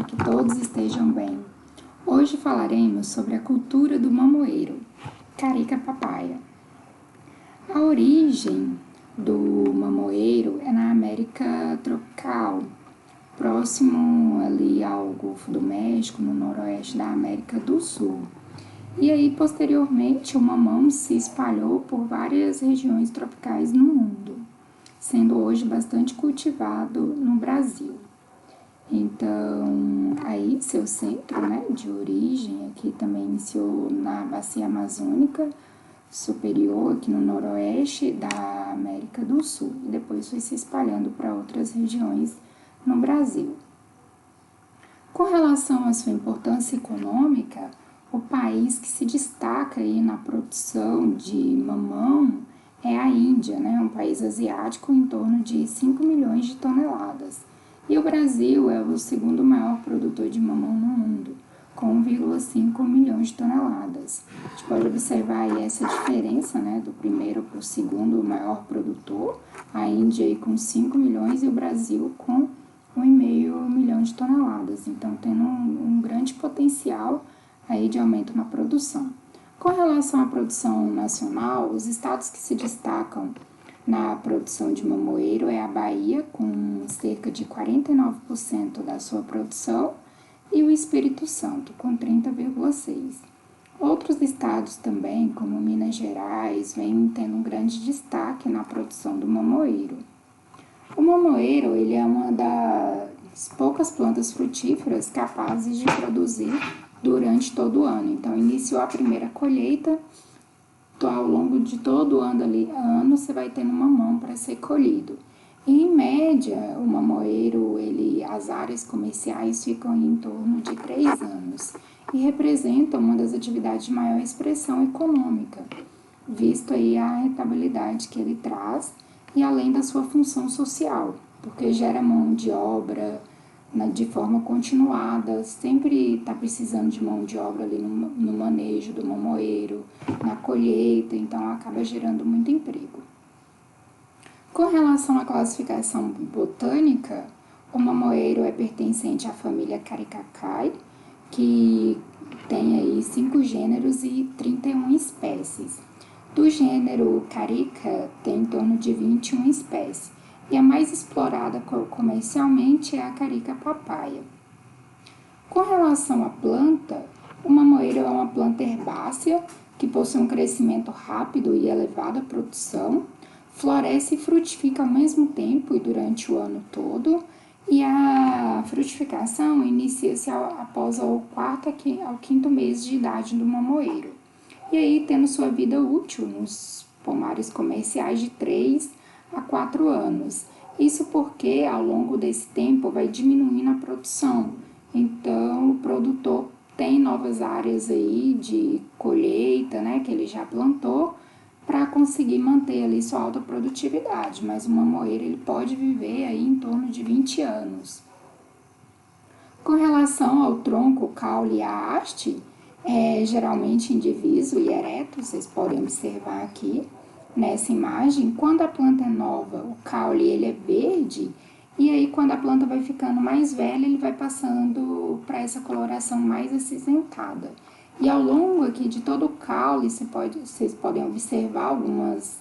que todos estejam bem. Hoje falaremos sobre a cultura do mamoeiro, Carica papaya. A origem do mamoeiro é na América tropical, próximo ali ao Golfo do México, no noroeste da América do Sul. E aí, posteriormente, o mamão se espalhou por várias regiões tropicais no mundo, sendo hoje bastante cultivado no Brasil. Então, aí seu centro, de origem aqui também iniciou na bacia amazônica superior, aqui no noroeste da América do Sul, e depois foi se espalhando para outras regiões no Brasil. Com relação à sua importância econômica, o país que se destaca aí na produção de mamão é a Índia, um país asiático em torno de 5 milhões de toneladas. E o Brasil é o segundo maior produtor de mamão no mundo, com 1,5 milhões de toneladas. A gente pode observar aí essa diferença, do primeiro para o segundo maior produtor, a Índia aí com 5 milhões e o Brasil com 1,5 milhão de toneladas. Então, tendo um grande potencial aí de aumento na produção. Com relação à produção nacional, os estados que se destacam na produção de mamoeiro é a Bahia, com cerca de 49% da sua produção, e o Espírito Santo, com 30,6%. Outros estados também, como Minas Gerais, vêm tendo um grande destaque na produção do mamoeiro. O mamoeiro ele é uma das poucas plantas frutíferas capazes de produzir durante todo o ano. Então, iniciou a primeira colheita, ao longo de todo o ano você vai tendo mamão para ser colhido. E, em média, o mamoeiro, as áreas comerciais ficam em torno de 3 anos e representam uma das atividades de maior expressão econômica, visto aí a rentabilidade que ele traz e além da sua função social, porque gera mão de obra de forma continuada, sempre está precisando de mão de obra ali no manejo do mamoeiro, na colheita, então acaba gerando muito emprego. Com relação à classificação botânica, o mamoeiro é pertencente à família Caricaceae, que tem aí 5 gêneros e 31 espécies. Do gênero Carica, tem em torno de 21 espécies. E a mais explorada comercialmente é a Carica papaya. Com relação à planta, o mamoeiro é uma planta herbácea que possui um crescimento rápido e elevada produção, floresce e frutifica ao mesmo tempo e durante o ano todo, e a frutificação inicia-se após o 4º ao 5º mês de idade do mamoeiro. E aí tendo sua vida útil nos pomares comerciais de 3 a 4 anos. Isso porque ao longo desse tempo vai diminuindo a produção. Então o produtor tem novas áreas aí de colheita, que ele já plantou, para conseguir manter ali sua alta produtividade. Mas o mamoeiro ele pode viver aí em torno de 20 anos. Com relação ao tronco, o caule e a haste, é geralmente indiviso e ereto, vocês podem observar aqui nessa imagem. Quando a planta é nova, o caule ele é verde, e aí quando a planta vai ficando mais velha, ele vai passando para essa coloração mais acinzentada. E ao longo aqui de todo o caule, vocês podem observar algumas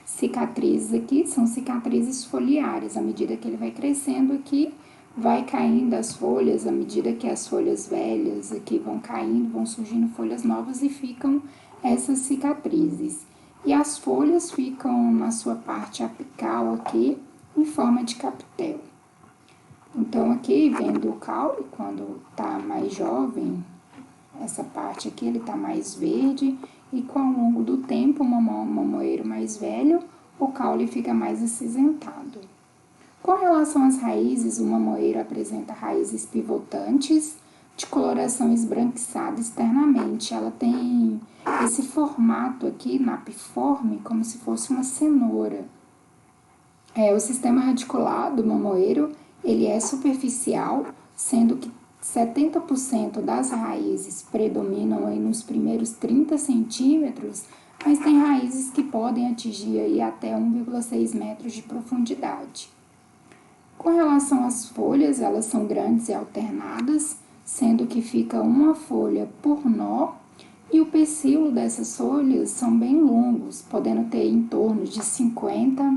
cicatrizes aqui, são cicatrizes foliares. À medida que ele vai crescendo aqui, vai caindo as folhas, à medida que as folhas velhas aqui vão caindo, vão surgindo folhas novas e ficam essas cicatrizes. E as folhas ficam na sua parte apical aqui, em forma de capitel. Então, aqui, vendo o caule, quando está mais jovem, essa parte aqui, ele está mais verde, e com o longo do tempo, o mamoeiro mais velho, o caule fica mais acinzentado. Com relação às raízes, o mamoeiro apresenta raízes pivotantes, de coloração esbranquiçada externamente. Ela tem esse formato aqui, napiforme, como se fosse uma cenoura. O sistema radicular do mamoeiro, ele é superficial, sendo que 70% das raízes predominam aí nos primeiros 30 centímetros, mas tem raízes que podem atingir aí até 1,6 metros de profundidade. Com relação às folhas, elas são grandes e alternadas, sendo que fica uma folha por nó, e o pecíolo dessas folhas são bem longos, podendo ter em torno de 50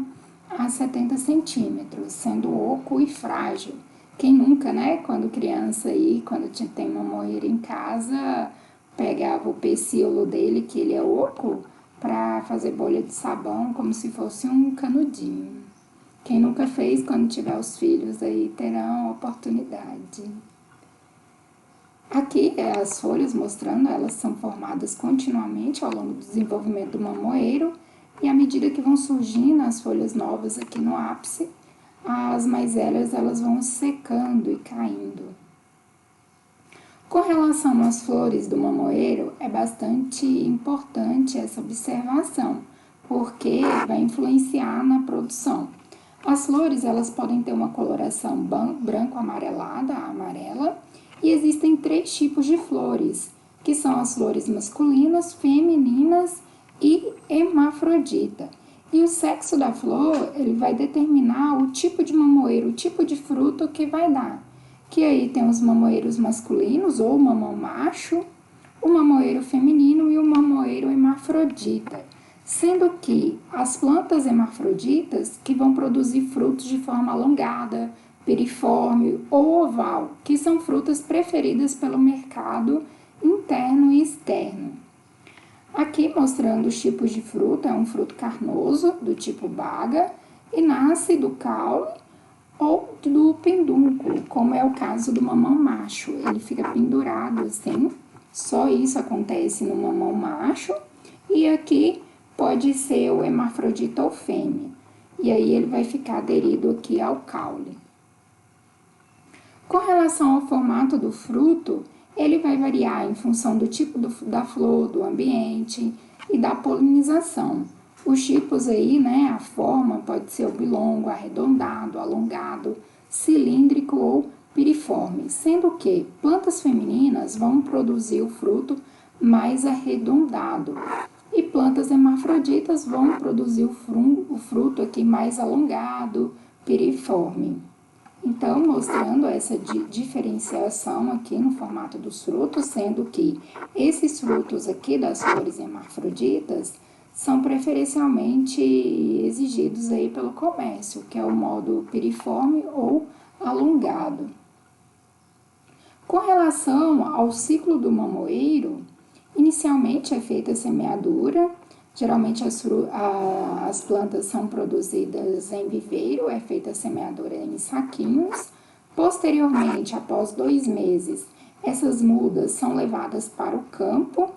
a 70 centímetros, sendo oco e frágil. Quem nunca, né, quando criança aí, quando tem mamoeiro em casa, pegava o pecíolo dele, que ele é oco, para fazer bolha de sabão, como se fosse um canudinho. Quem nunca fez, quando tiver os filhos aí, terão oportunidade. Aqui as folhas mostrando, elas são formadas continuamente ao longo do desenvolvimento do mamoeiro, e à medida que vão surgindo as folhas novas aqui no ápice, as mais velhas elas vão secando e caindo. Com relação às flores do mamoeiro, é bastante importante essa observação, porque vai influenciar na produção. As flores elas podem ter uma coloração branco-amarelada, amarela, e existem 3 tipos de flores, que são as flores masculinas, femininas e hermafrodita. E o sexo da flor, ele vai determinar o tipo de mamoeiro, o tipo de fruto que vai dar. Que aí tem os mamoeiros masculinos, ou mamão macho, o mamoeiro feminino e o mamoeiro hermafrodita. Sendo que as plantas hermafroditas que vão produzir frutos de forma alongada, piriforme ou oval, que são frutas preferidas pelo mercado interno e externo. Aqui mostrando os tipos de fruta, é um fruto carnoso do tipo baga e nasce do caule ou do pendúnculo, como é o caso do mamão macho. Ele fica pendurado assim, só isso acontece no mamão macho, e aqui pode ser o hermafrodita ou fêmea, e aí ele vai ficar aderido aqui ao caule. Com relação ao formato do fruto, ele vai variar em função do tipo da flor, do ambiente e da polinização. Os tipos aí, né, a forma pode ser oblongo, arredondado, alongado, cilíndrico ou piriforme, sendo que plantas femininas vão produzir o fruto mais arredondado e plantas hermafroditas vão produzir o fruto aqui mais alongado, piriforme. Então, mostrando essa diferenciação aqui no formato dos frutos, sendo que esses frutos aqui das flores hermafroditas são preferencialmente exigidos aí pelo comércio, que é o modo piriforme ou alongado. Com relação ao ciclo do mamoeiro, inicialmente é feita a semeadura. Geralmente as plantas são produzidas em viveiro, é feita a semeadura em saquinhos. Posteriormente, após 2 meses, essas mudas são levadas para o campo,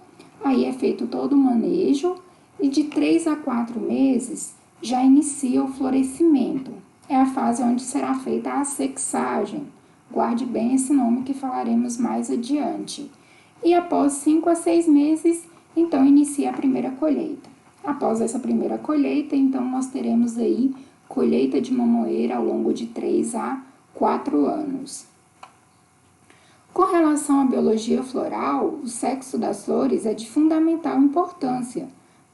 aí é feito todo o manejo, e de 3 a 4 meses já inicia o florescimento. É a fase onde será feita a sexagem. Guarde bem esse nome que falaremos mais adiante. E após 5 a 6 meses, então inicia a primeira colheita. Após essa primeira colheita, então nós teremos aí colheita de mamoeira ao longo de 3 a 4 anos. Com relação à biologia floral, o sexo das flores é de fundamental importância,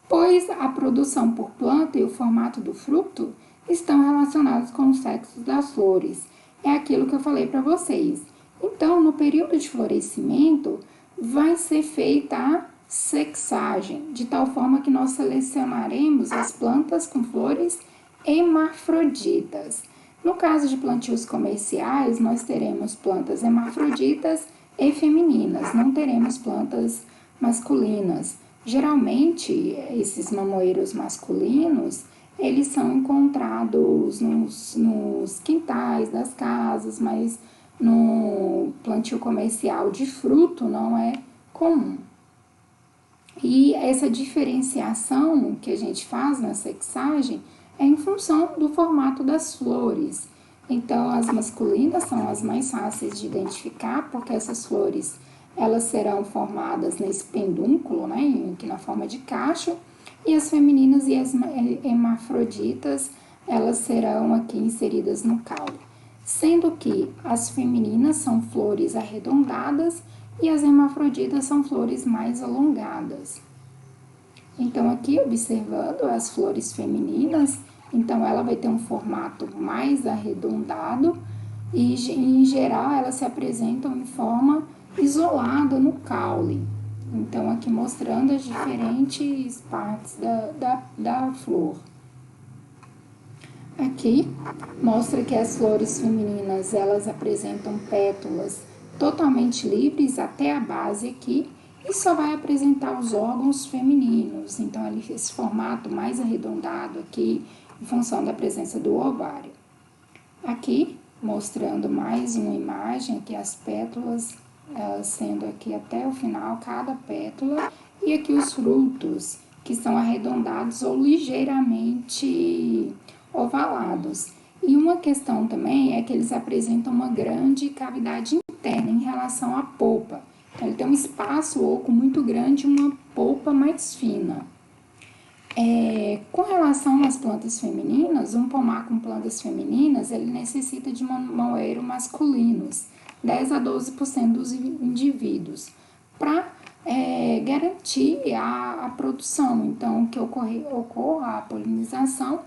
pois a produção por planta e o formato do fruto estão relacionados com o sexo das flores. É aquilo que eu falei para vocês. Então, no período de florescimento, vai ser feita a sexagem, de tal forma que nós selecionaremos as plantas com flores hermafroditas. No caso de plantios comerciais, nós teremos plantas hermafroditas e femininas, não teremos plantas masculinas. Geralmente, esses mamoeiros masculinos, eles são encontrados nos quintais das casas, mas no plantio comercial de fruto não é comum. E essa diferenciação que a gente faz na sexagem é em função do formato das flores. Então, as masculinas são as mais fáceis de identificar, porque essas flores elas serão formadas nesse pendúnculo, né, aqui na forma de cacho, e as femininas e as hermafroditas, elas serão aqui inseridas no caule. Sendo que as femininas são flores arredondadas e as hermafroditas são flores mais alongadas. Então, aqui observando as flores femininas, Então, ela vai ter um formato mais arredondado e, em geral, elas se apresentam em forma isolada no caule. Então, aqui mostrando as diferentes partes da flor. Aqui mostra que as flores femininas, elas apresentam pétalas totalmente livres até a base aqui e só vai apresentar os órgãos femininos. Então, esse formato mais arredondado aqui, em função da presença do ovário. Aqui, mostrando mais uma imagem, aqui as pétalas, sendo aqui até o final, cada pétala, e aqui os frutos, que são arredondados ou ligeiramente ovalados. E uma questão também é que eles apresentam uma grande cavidade interna em relação à polpa. Então, ele tem um espaço oco muito grande e uma polpa mais fina. Com relação às plantas femininas, um pomar com plantas femininas, ele necessita de mamoeiro masculinos, 10 a 12% dos indivíduos, para garantir a produção, então que ocorra a polinização,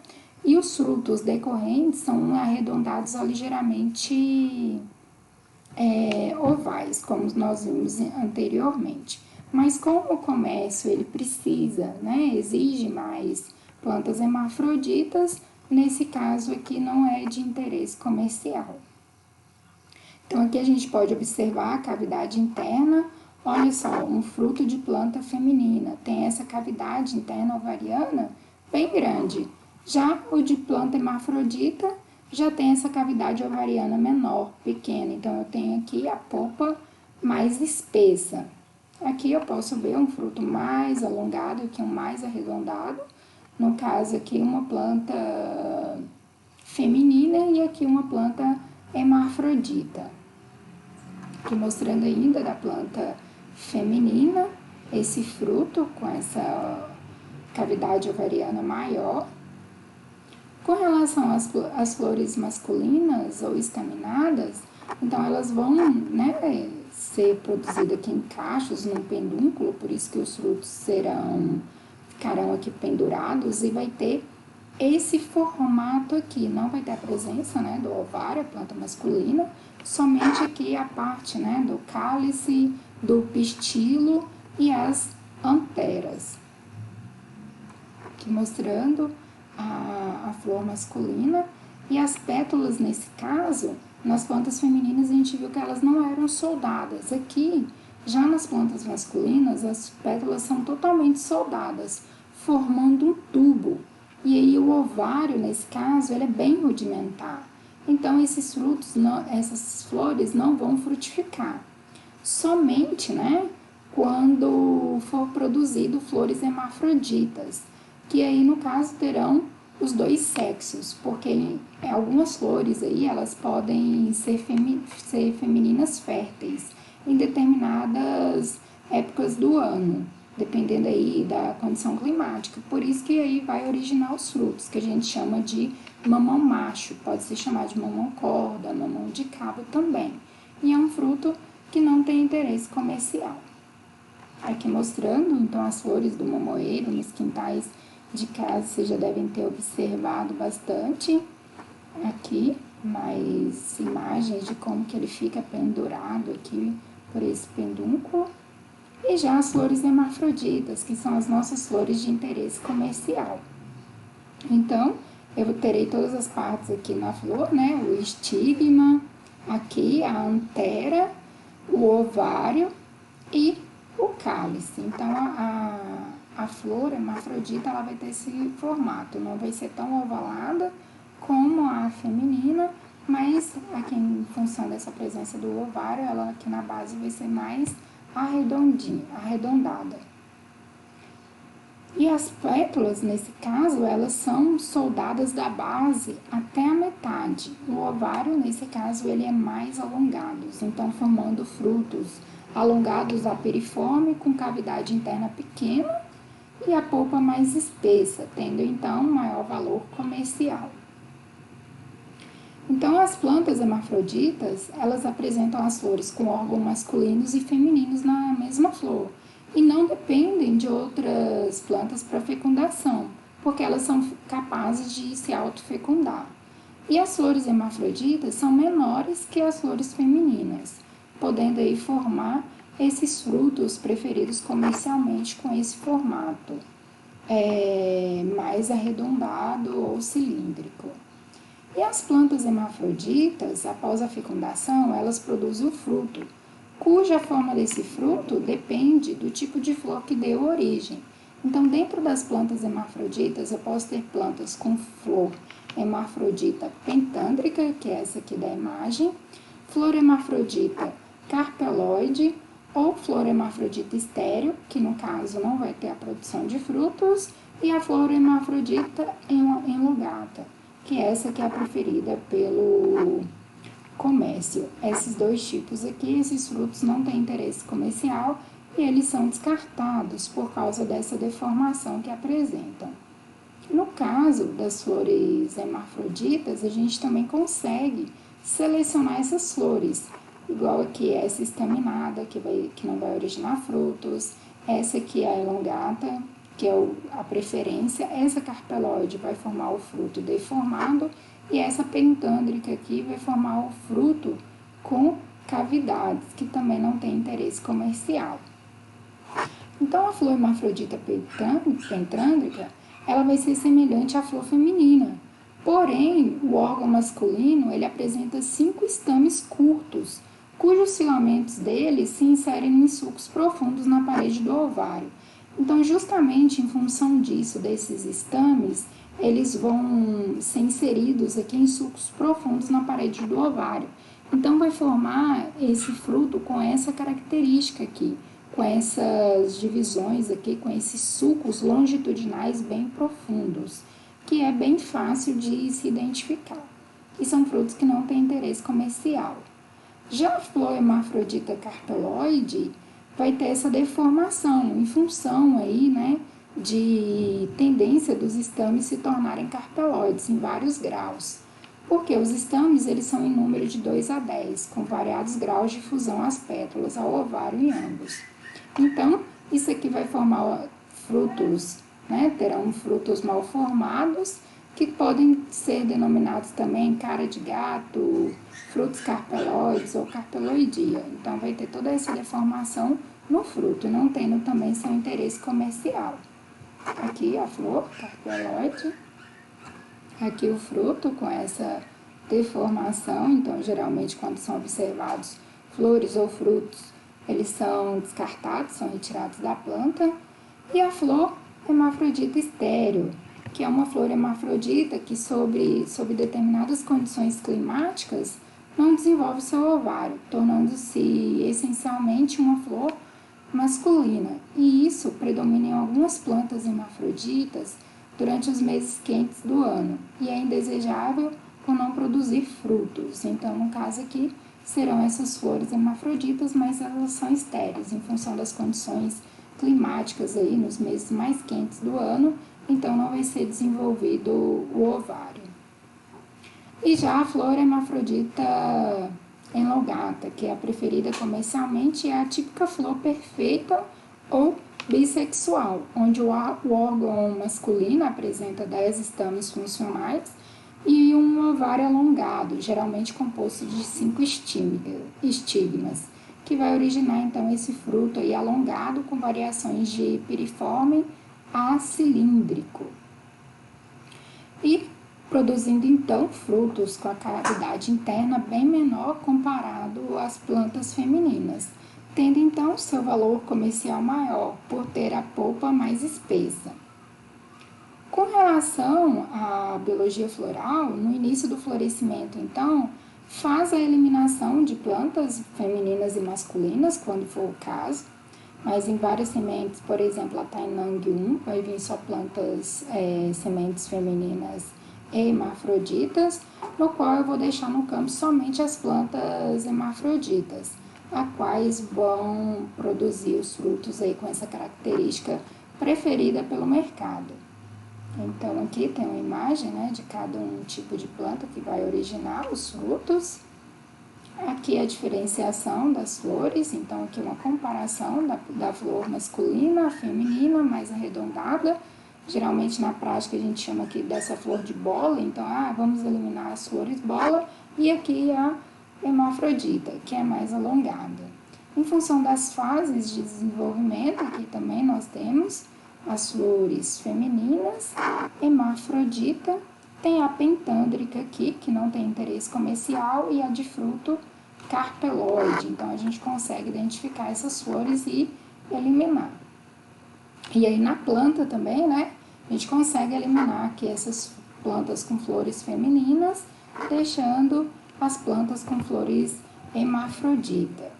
e os frutos decorrentes são arredondados ou ligeiramente ovais, como nós vimos anteriormente. Mas como o comércio ele precisa, exige mais plantas hermafroditas, nesse caso aqui não é de interesse comercial. Então aqui a gente pode observar a cavidade interna. Olha só, um fruto de planta feminina tem essa cavidade interna ovariana bem grande. Já o de planta hermafrodita já tem essa cavidade ovariana menor, pequena. Então eu tenho aqui a polpa mais espessa. Aqui eu posso ver um fruto mais alongado, aqui um mais arredondado. No caso aqui uma planta feminina e aqui uma planta hermafrodita. Aqui mostrando ainda da planta feminina, esse fruto com essa cavidade ovariana maior. Com relação às flores masculinas ou estaminadas, então elas vão, ser produzidas aqui em cachos, num pedúnculo, por isso que os frutos ficarão aqui pendurados e vai ter esse formato aqui, não vai ter a presença, do ovário, a planta masculina, somente aqui a parte, do cálice, do pistilo e as anteras. Aqui mostrando a flor masculina e as pétalas, nesse caso, nas plantas femininas a gente viu que elas não eram soldadas. Aqui, já nas plantas masculinas, as pétalas são totalmente soldadas, formando um tubo. E aí o ovário, nesse caso, ele é bem rudimentar. Então, esses frutos, essas flores não vão frutificar. Somente, quando for produzido flores hermafroditas, que aí, no caso, terão os dois sexos, porque algumas flores aí, elas podem ser femininas férteis em determinadas épocas do ano, dependendo aí da condição climática. Por isso que aí vai originar os frutos, que a gente chama de mamão macho, pode ser chamado de mamão corda, mamão de cabo também. E é um fruto que não tem interesse comercial. Aqui mostrando, então, as flores do mamoeiro nos quintais de casa, vocês já devem ter observado bastante. Aqui, mais imagens de como que ele fica pendurado aqui por esse pedúnculo. E já as flores hermafroditas, que são as nossas flores de interesse comercial. Então, eu terei todas as partes aqui na flor, o estigma, aqui a antera, o ovário e o cálice. Então, a flor hermafrodita, ela vai ter esse formato, não vai ser tão ovalada como a feminina, mas aqui em função dessa presença do ovário, ela aqui na base vai ser mais arredondada. E as pétalas, nesse caso, elas são soldadas da base até a metade. O ovário, nesse caso, ele é mais alongado, então formando frutos alongados aperiforme, com cavidade interna pequena e a polpa mais espessa, tendo então maior valor comercial. Então, as plantas hermafroditas, elas apresentam as flores com órgãos masculinos e femininos na mesma flor, e não dependem de outras plantas para fecundação, porque elas são capazes de se autofecundar. E as flores hermafroditas são menores que as flores femininas, podendo aí formar esses frutos preferidos comercialmente com esse formato mais arredondado ou cilíndrico. E as plantas hermafroditas, após a fecundação, elas produzem o fruto, cuja forma desse fruto depende do tipo de flor que deu origem. Então, dentro das plantas hermafroditas, eu posso ter plantas com flor hermafrodita pentândrica, que é essa aqui da imagem, flor hermafrodita carpeloide ou flor hermafrodita estéreo, que no caso não vai ter a produção de frutos, e a flor hermafrodita enlugata, que é essa que é a preferida pelo comércio. Esses dois tipos aqui, esses frutos não têm interesse comercial e eles são descartados por causa dessa deformação que apresentam. No caso das flores hermafroditas, a gente também consegue selecionar essas flores, igual aqui essa estaminada, que não vai originar frutos, essa aqui é a elongata, que é a preferência, essa carpeloide vai formar o fruto deformado, e essa pentândrica aqui vai formar o fruto com cavidades, que também não tem interesse comercial. Então, a flor hermafrodita pentândrica, ela vai ser semelhante à flor feminina. Porém, o órgão masculino, ele apresenta 5 estames curtos, cujos filamentos dele se inserem em sulcos profundos na parede do ovário. Então, justamente em função disso, desses estames, eles vão ser inseridos aqui em sulcos profundos na parede do ovário. Então, vai formar esse fruto com essa característica aqui, com essas divisões aqui, com esses sulcos longitudinais bem profundos, que é bem fácil de se identificar. E são frutos que não têm interesse comercial. Já a flor hermafrodita carpeloide vai ter essa deformação em função aí, né, de tendência dos estames se tornarem carpeloides em vários graus. Porque os estames, eles são em número de 2 a 10, com variados graus de fusão às pétalas, ao ovário em ambos. Então, isso aqui vai formar frutos, né, terão frutos mal formados, que podem ser denominados também cara de gato, frutos carpeloides ou carpeloidia. Então, vai ter toda essa deformação no fruto, não tendo também seu interesse comercial. Aqui a flor carpeloide, aqui o fruto com essa deformação. Então, geralmente, quando são observados flores ou frutos, eles são descartados, são retirados da planta. E a flor hermafrodita estéreo, que é uma flor hermafrodita que, sob determinadas condições climáticas, não desenvolve seu ovário, tornando-se essencialmente uma flor masculina. E isso predomina em algumas plantas hermafroditas durante os meses quentes do ano, e é indesejável por não produzir frutos. Então, no caso aqui, serão essas flores hermafroditas, mas elas são estéreis em função das condições climáticas aí nos meses mais quentes do ano, então não vai ser desenvolvido o ovário. E já a flor hermafrodita enlogata, que é a preferida comercialmente, é a típica flor perfeita ou bissexual, onde o órgão masculino apresenta 10 estames funcionais e um ovário alongado, geralmente composto de 5 estigmas, que vai originar então esse fruto aí alongado com variações de piriforme a cilíndrico. E produzindo então frutos com a cavidade interna bem menor comparado às plantas femininas, tendo então seu valor comercial maior por ter a polpa mais espessa. Com relação à biologia floral, no início do florescimento, então, faz a eliminação de plantas femininas e masculinas, quando for o caso, mas em várias sementes, por exemplo, a Tainang 1, vai vir só plantas, sementes femininas hermafroditas, no qual eu vou deixar no campo somente as plantas hermafroditas, as quais vão produzir os frutos aí com essa característica preferida pelo mercado. Então, aqui tem uma imagem, né, de cada um tipo de planta que vai originar os frutos. Aqui a diferenciação das flores, então aqui uma comparação da flor masculina, feminina, mais arredondada, Geralmente na prática a gente chama aqui dessa flor de bola, então vamos eliminar as flores bola e aqui a hermafrodita, que é mais alongada. Em função das fases de desenvolvimento, aqui também nós temos as flores femininas, hermafrodita, tem a pentândrica aqui, que não tem interesse comercial, e a de fruto carpeloide. Então a gente consegue identificar essas flores e eliminar. E aí na planta também, né, a gente consegue eliminar aqui essas plantas com flores femininas, deixando as plantas com flores hermafrodita.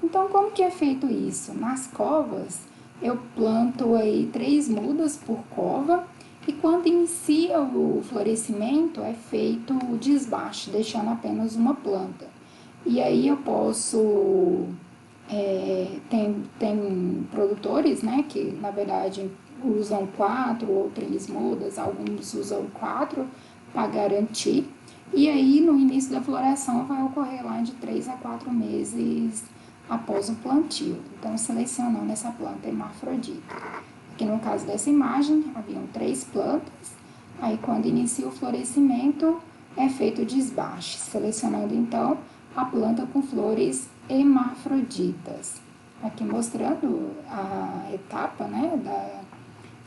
Então, como que é feito isso? Nas covas, eu planto aí 3 mudas por cova, e quando inicia o florescimento, é feito o desbaste, deixando apenas uma planta. E aí eu posso... tem produtores, né, que na verdade usam 4 ou 3 mudas, alguns usam 4 para garantir. E aí no início da floração vai ocorrer lá de 3 a 4 meses após o plantio. Então selecionando essa planta hermafrodita. Aqui no caso dessa imagem haviam 3 plantas, aí quando inicia o florescimento é feito o desbaste, selecionando então a planta com flores hermafroditas. Aqui mostrando a etapa, né, da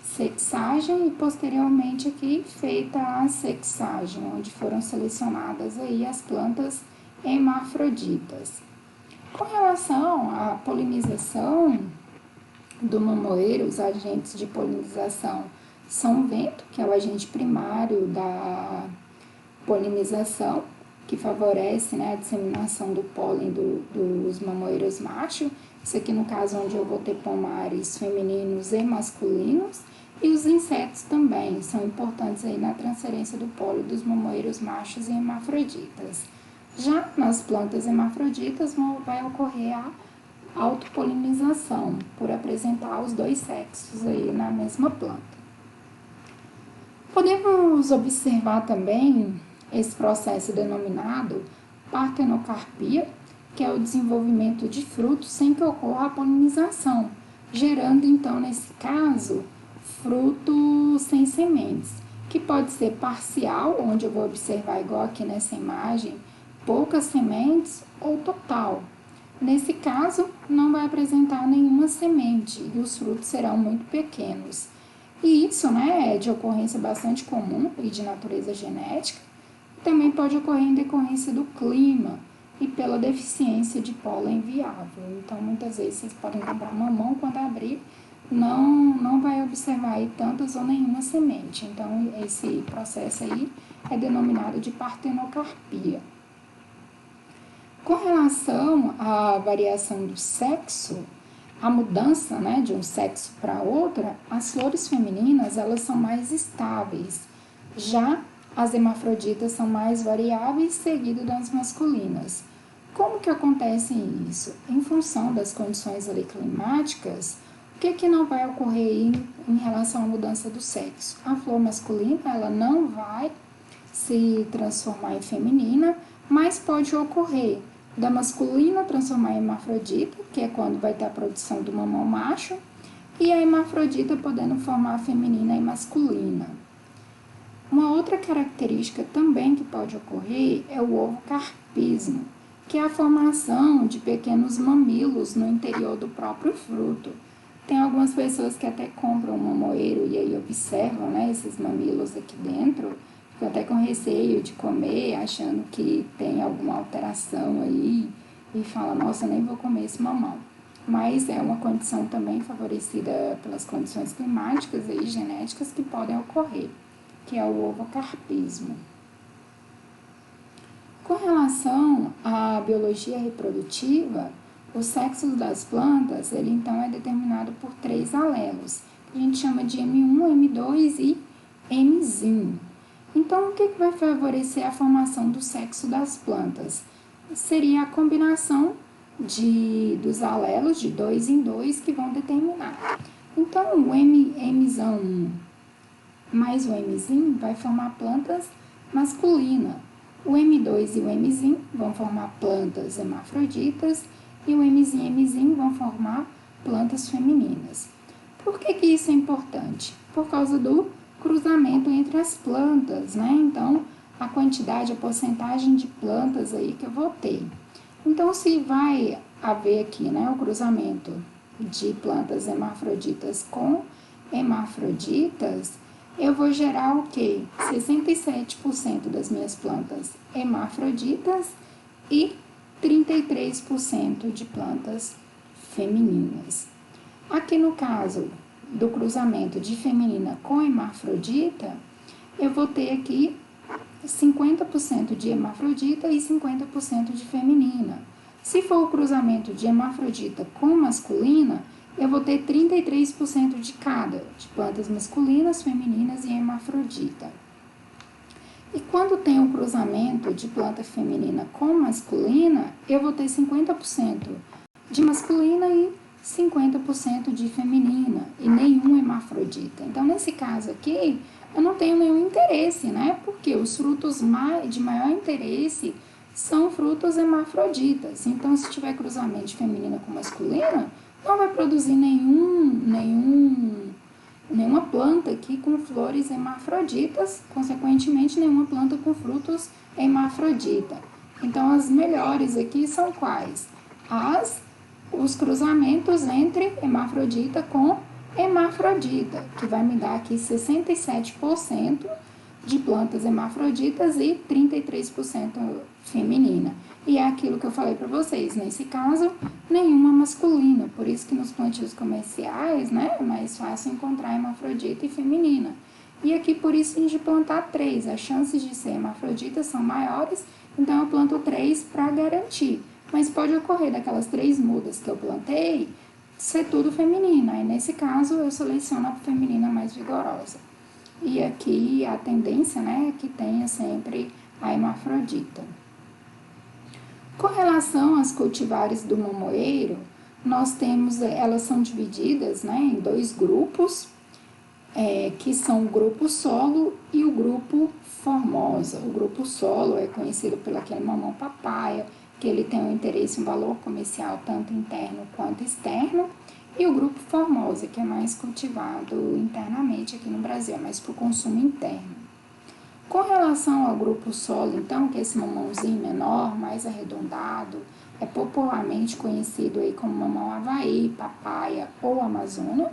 sexagem e posteriormente aqui feita a sexagem, onde foram selecionadas aí as plantas hermafroditas. Com relação à polinização do mamoeiro, os agentes de polinização são o vento, que é o agente primário da polinização, que favorece, né, a disseminação do pólen dos mamoeiros machos. Isso aqui no caso onde eu vou ter pomares femininos e masculinos. E os insetos também são importantes aí na transferência do pólen dos mamoeiros machos e hermafroditas. Já nas plantas hermafroditas vai ocorrer a autopolinização, por apresentar os 2 sexos aí na mesma planta. Podemos observar também esse processo denominado partenocarpia, que é o desenvolvimento de frutos sem que ocorra a polinização, gerando então, nesse caso, fruto sem sementes, que pode ser parcial, onde eu vou observar igual aqui nessa imagem, poucas sementes, ou total. Nesse caso, não vai apresentar nenhuma semente e os frutos serão muito pequenos. E isso, né, é de ocorrência bastante comum e de natureza genética. Também pode ocorrer em decorrência do clima e pela deficiência de pólen viável. Então, muitas vezes vocês podem comprar mamão, quando abrir, não vai observar aí tantas ou nenhuma semente. Então, esse processo aí é denominado de partenocarpia. Com relação à variação do sexo, a mudança, né, de um sexo para outra, as flores femininas elas são mais estáveis. Já as hermafroditas são mais variáveis, seguido das masculinas. Como que acontece isso? Em função das condições ali climáticas, o que não vai ocorrer em relação à mudança do sexo? A flor masculina ela não vai se transformar em feminina, mas pode ocorrer da masculina transformar em hermafrodita, que é quando vai ter a produção do mamão macho, e a hermafrodita podendo formar a feminina e masculina. Uma outra característica também que pode ocorrer é o ovocarpismo, que é a formação de pequenos mamilos no interior do próprio fruto. Tem algumas pessoas que até compram um mamoeiro e aí observam, né, esses mamilos aqui dentro, ficam até com receio de comer, achando que tem alguma alteração aí e fala, nossa, nem vou comer esse mamão. Mas é uma condição também favorecida pelas condições climáticas e genéticas que podem ocorrer, que é o ovocarpismo. Com relação à biologia reprodutiva, o sexo das plantas, ele então é determinado por 3 alelos, que a gente chama de M1, M2 e Mzinho. Então, o que vai favorecer a formação do sexo das plantas? Seria a combinação dos alelos de 2 em 2 que vão determinar. Então, o Mzão mais o Mzinho vai formar plantas masculinas. O M2 e o Mzinho vão formar plantas hermafroditas e o Mzinho e Mzinho vão formar plantas femininas. Por que isso é importante? Por causa do cruzamento entre as plantas, né? Então, a quantidade, a porcentagem de plantas aí que eu vou ter. Então, se vai haver aqui, né, o cruzamento de plantas hermafroditas com hermafroditas, eu vou gerar o quê? 67% das minhas plantas hermafroditas e 33% de plantas femininas. Aqui no caso do cruzamento de feminina com hermafrodita, eu vou ter aqui 50% de hermafrodita e 50% de feminina. Se for o cruzamento de hermafrodita com masculina, eu vou ter 33% de cada, de plantas masculinas, femininas e hermafrodita. E quando tem um cruzamento de planta feminina com masculina, eu vou ter 50% de masculina e 50% de feminina e nenhum hermafrodita. Então, nesse caso aqui, eu não tenho nenhum interesse, né? Porque os frutos de maior interesse são frutos hermafroditas. Então, se tiver cruzamento de feminina com masculina, não vai produzir nenhuma planta aqui com flores hermafroditas, consequentemente, nenhuma planta com frutos hermafrodita. Então, as melhores aqui são quais? Os cruzamentos entre hermafrodita com hermafrodita, que vai me dar aqui 67% de plantas hermafroditas e 33% feminina. E é aquilo que eu falei para vocês, nesse caso, nenhuma masculina, por isso que nos plantios comerciais, né, é mais fácil encontrar hermafrodita e feminina. E aqui, por isso, a gente plantar 3, as chances de ser hermafrodita são maiores, então eu planto 3 para garantir. Mas pode ocorrer daquelas 3 mudas que eu plantei, ser tudo feminina. Aí, nesse caso, eu seleciono a feminina mais vigorosa. E aqui a tendência, né, é que tenha sempre a hermafrodita. Com relação às cultivares do mamoeiro, nós temos, elas são divididas, né, em 2 grupos, que são o grupo solo e o grupo formosa. O grupo solo é conhecido pelo aquele mamão papaya, que ele tem um interesse, um valor comercial tanto interno quanto externo, e o grupo formosa, que é mais cultivado internamente aqui no Brasil, é mais para o consumo interno. Com relação ao grupo solo, então, que é esse mamãozinho menor, mais arredondado, é popularmente conhecido aí como mamão Havaí, papaya ou amazônia,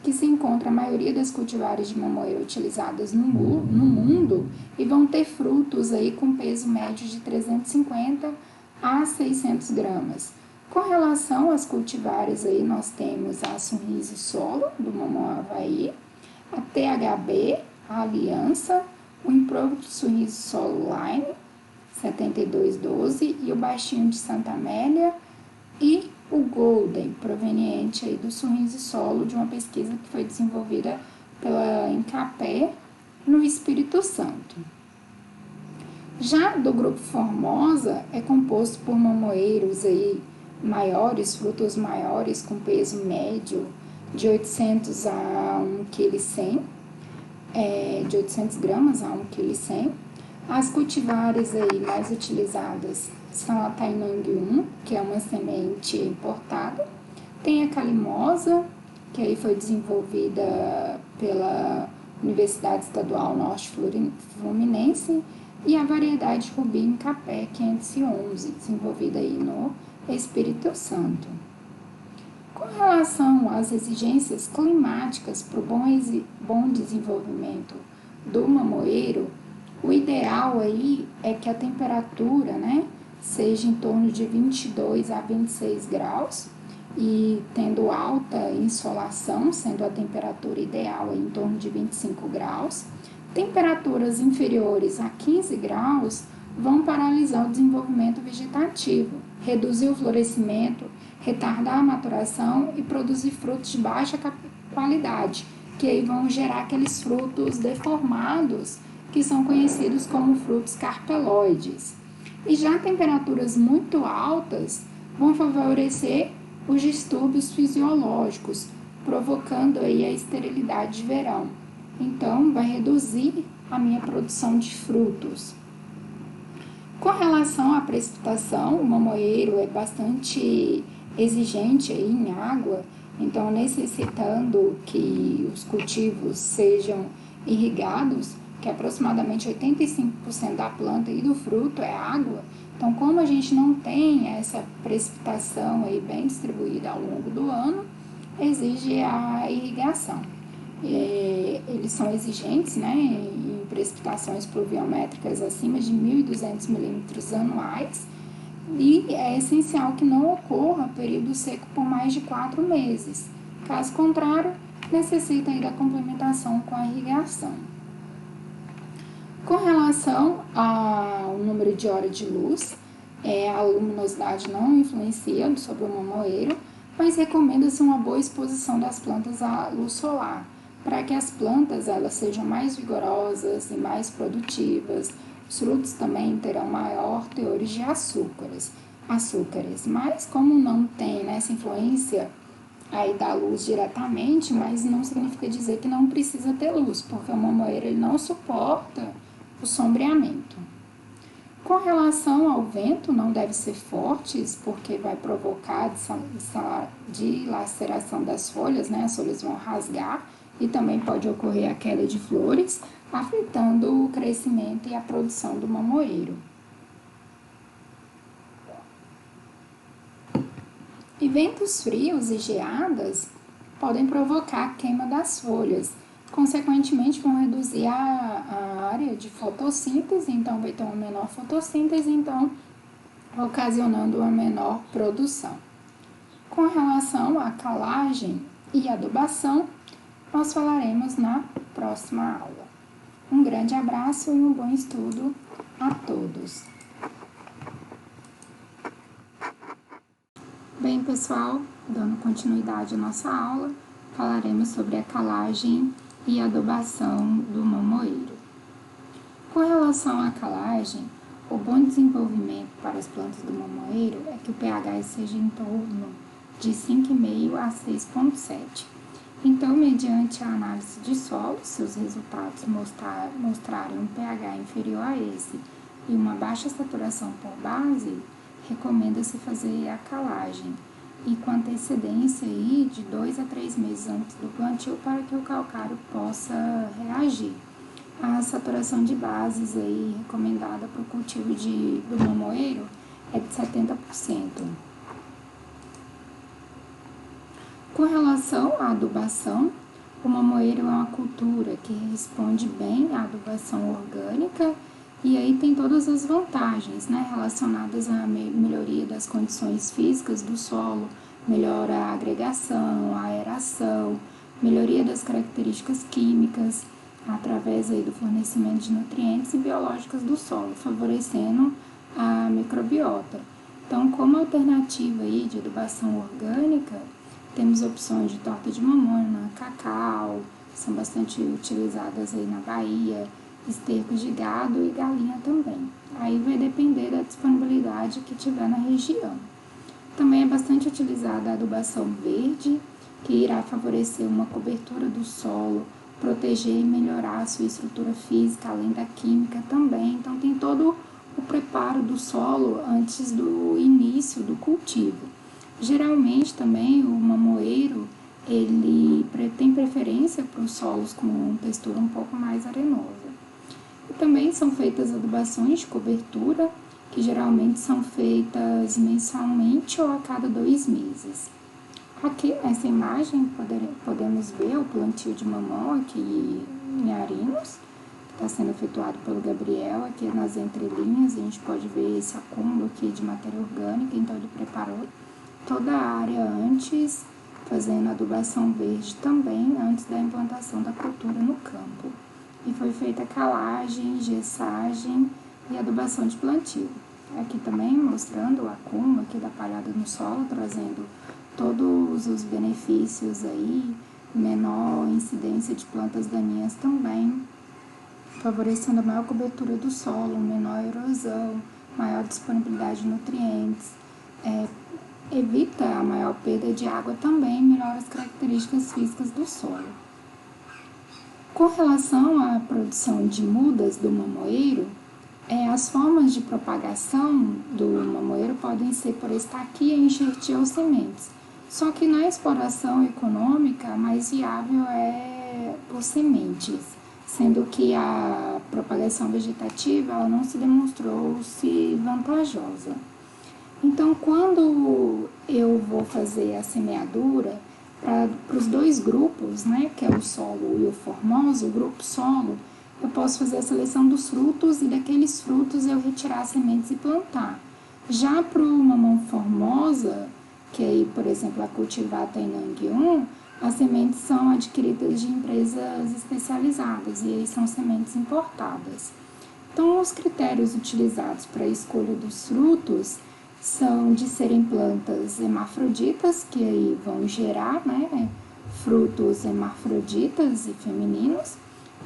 que se encontra a maioria das cultivares de mamoeiro utilizadas no mundo e vão ter frutos aí com peso médio de 350 a 600 gramas. Com relação às cultivares aí, nós temos a Sunrise Solo, do mamão Havaí, a THB, a Aliança, o Improved Sunrise Solo Line, 7212, e o Baixinho de Santa Amélia, e o Golden, proveniente aí do Sunrise Solo, de uma pesquisa que foi desenvolvida pela Incapé, no Espírito Santo. Já do grupo Formosa, é composto por mamoeiros aí maiores, frutos maiores, com peso médio de 800 a 1,1 kg, de 800 gramas a 1,1 kg. As cultivares aí mais utilizadas são a Tainang 1, que é uma semente importada. Tem a Calimosa, que aí foi desenvolvida pela Universidade Estadual Norte Fluminense, e a variedade Rubi Incapé 511, desenvolvida aí no Espírito Santo. Com relação às exigências climáticas para o bom desenvolvimento do mamoeiro, o ideal aí é que a temperatura, né, seja em torno de 22 a 26 graus e tendo alta insolação, sendo a temperatura ideal aí em torno de 25 graus. Temperaturas inferiores a 15 graus vão paralisar o desenvolvimento vegetativo, reduzir o florescimento, retardar a maturação e produzir frutos de baixa qualidade, que aí vão gerar aqueles frutos deformados, que são conhecidos como frutos carpeloides. E já temperaturas muito altas vão favorecer os distúrbios fisiológicos, provocando aí a esterilidade de verão. Então, vai reduzir a minha produção de frutos. Com relação à precipitação, o mamoeiro é bastante exigente aí em água Então, necessitando que os cultivos sejam irrigados, que aproximadamente 85% da planta e do fruto é água. Então, como a gente não tem essa precipitação aí bem distribuída ao longo do ano, exige a irrigação. Eles são exigentes, né, em precipitações pluviométricas acima de 1.200 milímetros anuais, e é essencial que não ocorra período seco por mais de 4 meses. Caso contrário, necessita aí da complementação com a irrigação. Com relação ao número de horas de luz, a luminosidade não influencia sobre o mamoeiro, mas recomenda-se uma boa exposição das plantas à luz solar, para que as plantas elas sejam mais vigorosas e mais produtivas. Os frutos também terão maior teores de açúcares, mas como não tem essa influência aí da luz diretamente, mas não significa dizer que não precisa ter luz, porque o mamoeiro ele não suporta o sombreamento. Com relação ao vento, não deve ser fortes, porque vai provocar dilaceração das folhas, né? As folhas vão rasgar e também pode ocorrer a queda de flores, afetando o crescimento e a produção do mamoeiro. E ventos frios e geadas podem provocar queima das folhas. Consequentemente, vão reduzir a área de fotossíntese, então vai ter uma menor fotossíntese, então ocasionando uma menor produção. Com relação à calagem e adubação, nós falaremos na próxima aula. Um grande abraço e um bom estudo a todos. Bem, pessoal, dando continuidade à nossa aula, falaremos sobre a calagem e adubação do mamoeiro. Com relação à calagem, o bom desenvolvimento para as plantas do mamoeiro é que o pH seja em torno de 5,5 a 6,7. Então, mediante a análise de solo, se os resultados mostrarem um pH inferior a esse e uma baixa saturação por base, recomenda-se fazer a calagem e com antecedência aí de 2 a 3 meses antes do plantio para que o calcário possa reagir. A saturação de bases aí recomendada para o cultivo do mamoeiro é de 70%. Com relação à adubação, o mamoeiro é uma cultura que responde bem à adubação orgânica e aí tem todas as vantagens, né, relacionadas à melhoria das condições físicas do solo, melhora a agregação, a aeração, melhoria das características químicas, através aí do fornecimento de nutrientes e biológicos do solo, favorecendo a microbiota. Então, como alternativa aí de adubação orgânica, temos opções de torta de mamona, cacau, que são bastante utilizadas aí na Bahia, estercos de gado e galinha também. Aí vai depender da disponibilidade que tiver na região. Também é bastante utilizada a adubação verde, que irá favorecer uma cobertura do solo, proteger e melhorar a sua estrutura física, além da química também. Então tem todo o preparo do solo antes do início do cultivo. Geralmente também o mamoeiro, ele tem preferência para os solos com textura um pouco mais arenosa. E também são feitas adubações de cobertura, que geralmente são feitas mensalmente ou a cada 2 meses. Aqui nessa imagem podemos ver o plantio de mamão aqui em Arinos, que está sendo efetuado pelo Gabriel. Aqui nas entrelinhas a gente pode ver esse acúmulo aqui de matéria orgânica, então ele preparou toda a área antes, fazendo adubação verde também, antes da implantação da cultura no campo. E foi feita calagem, gessagem e adubação de plantio. Aqui também mostrando o acúmulo aqui da palhada no solo, trazendo todos os benefícios aí, menor incidência de plantas daninhas também, favorecendo a maior cobertura do solo, menor erosão, maior disponibilidade de nutrientes, evita a maior perda de água também, melhora as características físicas do solo. Com relação à produção de mudas do mamoeiro, as formas de propagação do mamoeiro podem ser por estaquia, enxertia ou sementes. Só que na exploração econômica, a mais viável é por sementes, sendo que a propagação vegetativa ela não se demonstrou-se vantajosa. Então, quando eu vou fazer a semeadura para os dois grupos, né, que é o solo e o formoso, o grupo solo, eu posso fazer a seleção dos frutos e daqueles frutos eu retirar as sementes e plantar. Já para o mamão formosa, que aí, por exemplo, a cultivar Tainang 1, as sementes são adquiridas de empresas especializadas e aí são sementes importadas. Então, os critérios utilizados para a escolha dos frutos são de serem plantas hermafroditas, que aí vão gerar, né, frutos hermafroditas e femininos,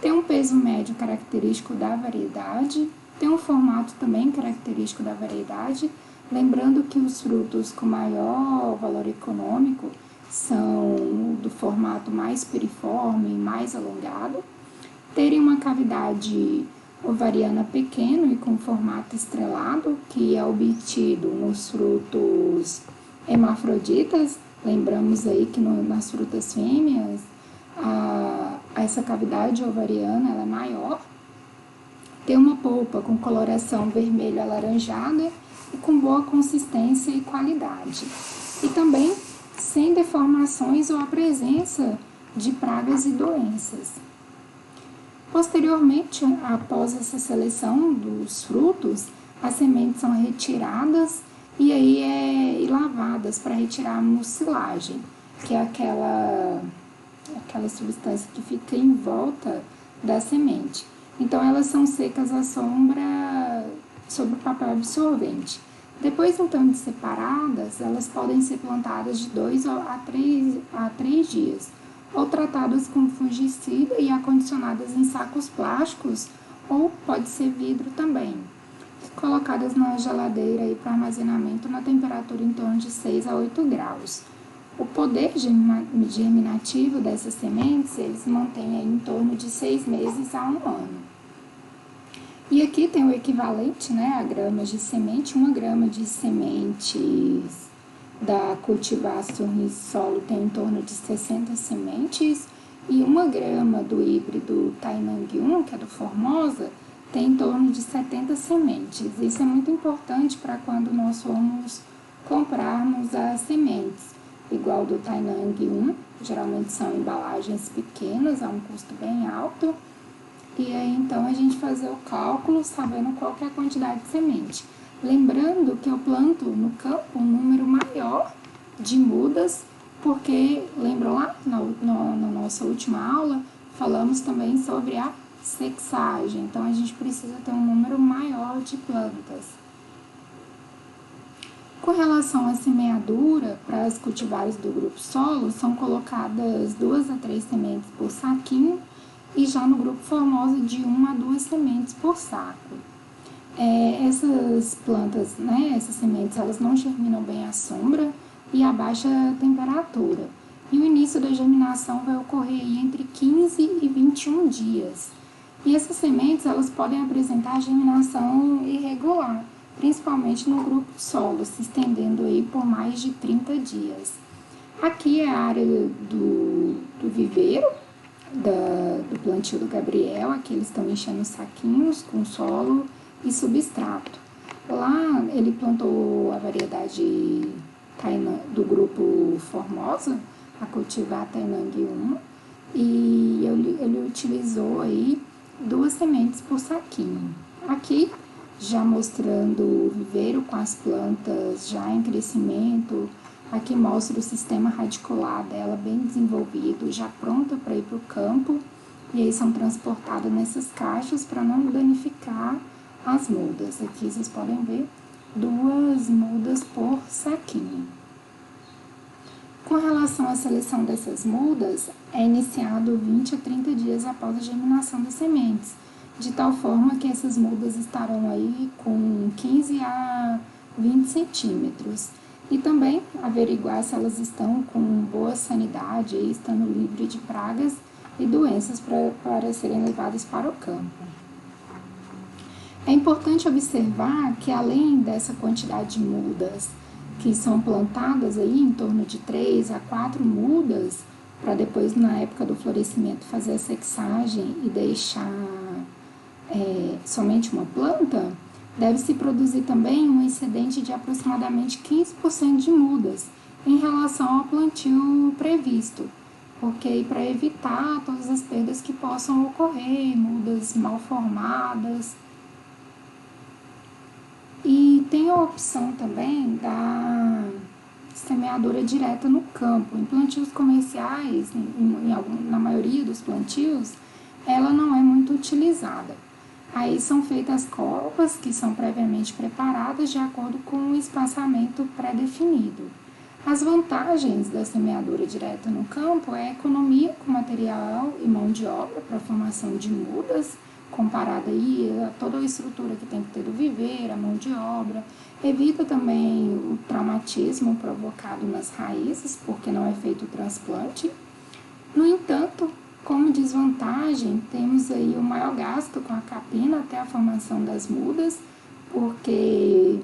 tem um peso médio característico da variedade, tem um formato também característico da variedade, lembrando que os frutos com maior valor econômico são do formato mais piriforme, mais alongado, terem uma cavidade ovariana pequeno e com formato estrelado, que é obtido nos frutos hermafroditas. Lembramos aí que nas frutas fêmeas, essa cavidade ovariana ela é maior. Tem uma polpa com coloração vermelho alaranjada e com boa consistência e qualidade. E também sem deformações ou a presença de pragas e doenças. Posteriormente, após essa seleção dos frutos, as sementes são retiradas e lavadas para retirar a mucilagem, que é aquela substância que fica em volta da semente. Então, elas são secas à sombra sobre o papel absorvente. Depois, então, de separadas, elas podem ser plantadas de 2 a 3 dias, ou tratadas com fungicida e acondicionadas em sacos plásticos, ou pode ser vidro também, colocadas na geladeira para armazenamento na temperatura em torno de 6 a 8 graus. O poder germinativo dessas sementes, eles mantêm aí em torno de 6 meses a 1 ano. E aqui tem o equivalente, né, a gramas de semente. 1 grama de sementes da cultivar solo tem em torno de 60 sementes e 1 grama do híbrido Tainang 1, que é do Formosa, tem em torno de 70 sementes. Isso é muito importante para quando nós formos comprarmos as sementes, igual do Tainang 1, geralmente são embalagens pequenas, a um custo bem alto, e aí então a gente fazer o cálculo sabendo qual que é a quantidade de semente. Lembrando que eu planto no campo um número maior de mudas, porque, lembram lá, na nossa última aula, falamos também sobre a sexagem. Então, a gente precisa ter um número maior de plantas. Com relação à semeadura, para as cultivares do grupo solo, são colocadas 2 a 3 sementes por saquinho, e já no grupo Formosa, de 1 a 2 sementes por saco. Essas plantas, né, essas sementes, elas não germinam bem à sombra e a baixa temperatura. E o início da germinação vai ocorrer entre 15 e 21 dias. E essas sementes, elas podem apresentar germinação irregular, principalmente no grupo solo, se estendendo aí por mais de 30 dias. Aqui é a área do viveiro, do plantio do Gabriel. Aqui eles estão enchendo saquinhos com solo e substrato. Lá ele plantou a variedade do grupo Formosa, a cultivar Tainang 1, e ele utilizou aí 2 sementes por saquinho. Aqui, já mostrando o viveiro com as plantas já em crescimento, aqui mostra o sistema radicular dela bem desenvolvido, já pronta para ir para o campo, e aí são transportadas nessas caixas para não danificar as mudas. Aqui vocês podem ver 2 mudas por saquinho. Com relação à seleção dessas mudas, é iniciado 20 a 30 dias após a germinação das sementes, de tal forma que essas mudas estarão aí com 15 a 20 centímetros. E também averiguar se elas estão com boa sanidade, estando livre de pragas e doenças para serem levadas para o campo. É importante observar que, além dessa quantidade de mudas que são plantadas aí em torno de 3 a 4 mudas, para depois, na época do florescimento, fazer a sexagem e deixar somente uma planta, deve-se produzir também um excedente de aproximadamente 15% de mudas em relação ao plantio previsto, porque para evitar todas as perdas que possam ocorrer, mudas mal formadas. E tem a opção também da semeadura direta no campo. Em plantios comerciais, na maioria dos plantios, ela não é muito utilizada. Aí são feitas covas que são previamente preparadas de acordo com o espaçamento pré-definido. As vantagens da semeadura direta no campo é a economia com material e mão de obra para a formação de mudas, comparada aí a toda a estrutura que tem que ter do viveiro, a mão de obra. Evita também o traumatismo provocado nas raízes, porque não é feito o transplante. No entanto, como desvantagem, temos aí o maior gasto com a capina até a formação das mudas, porque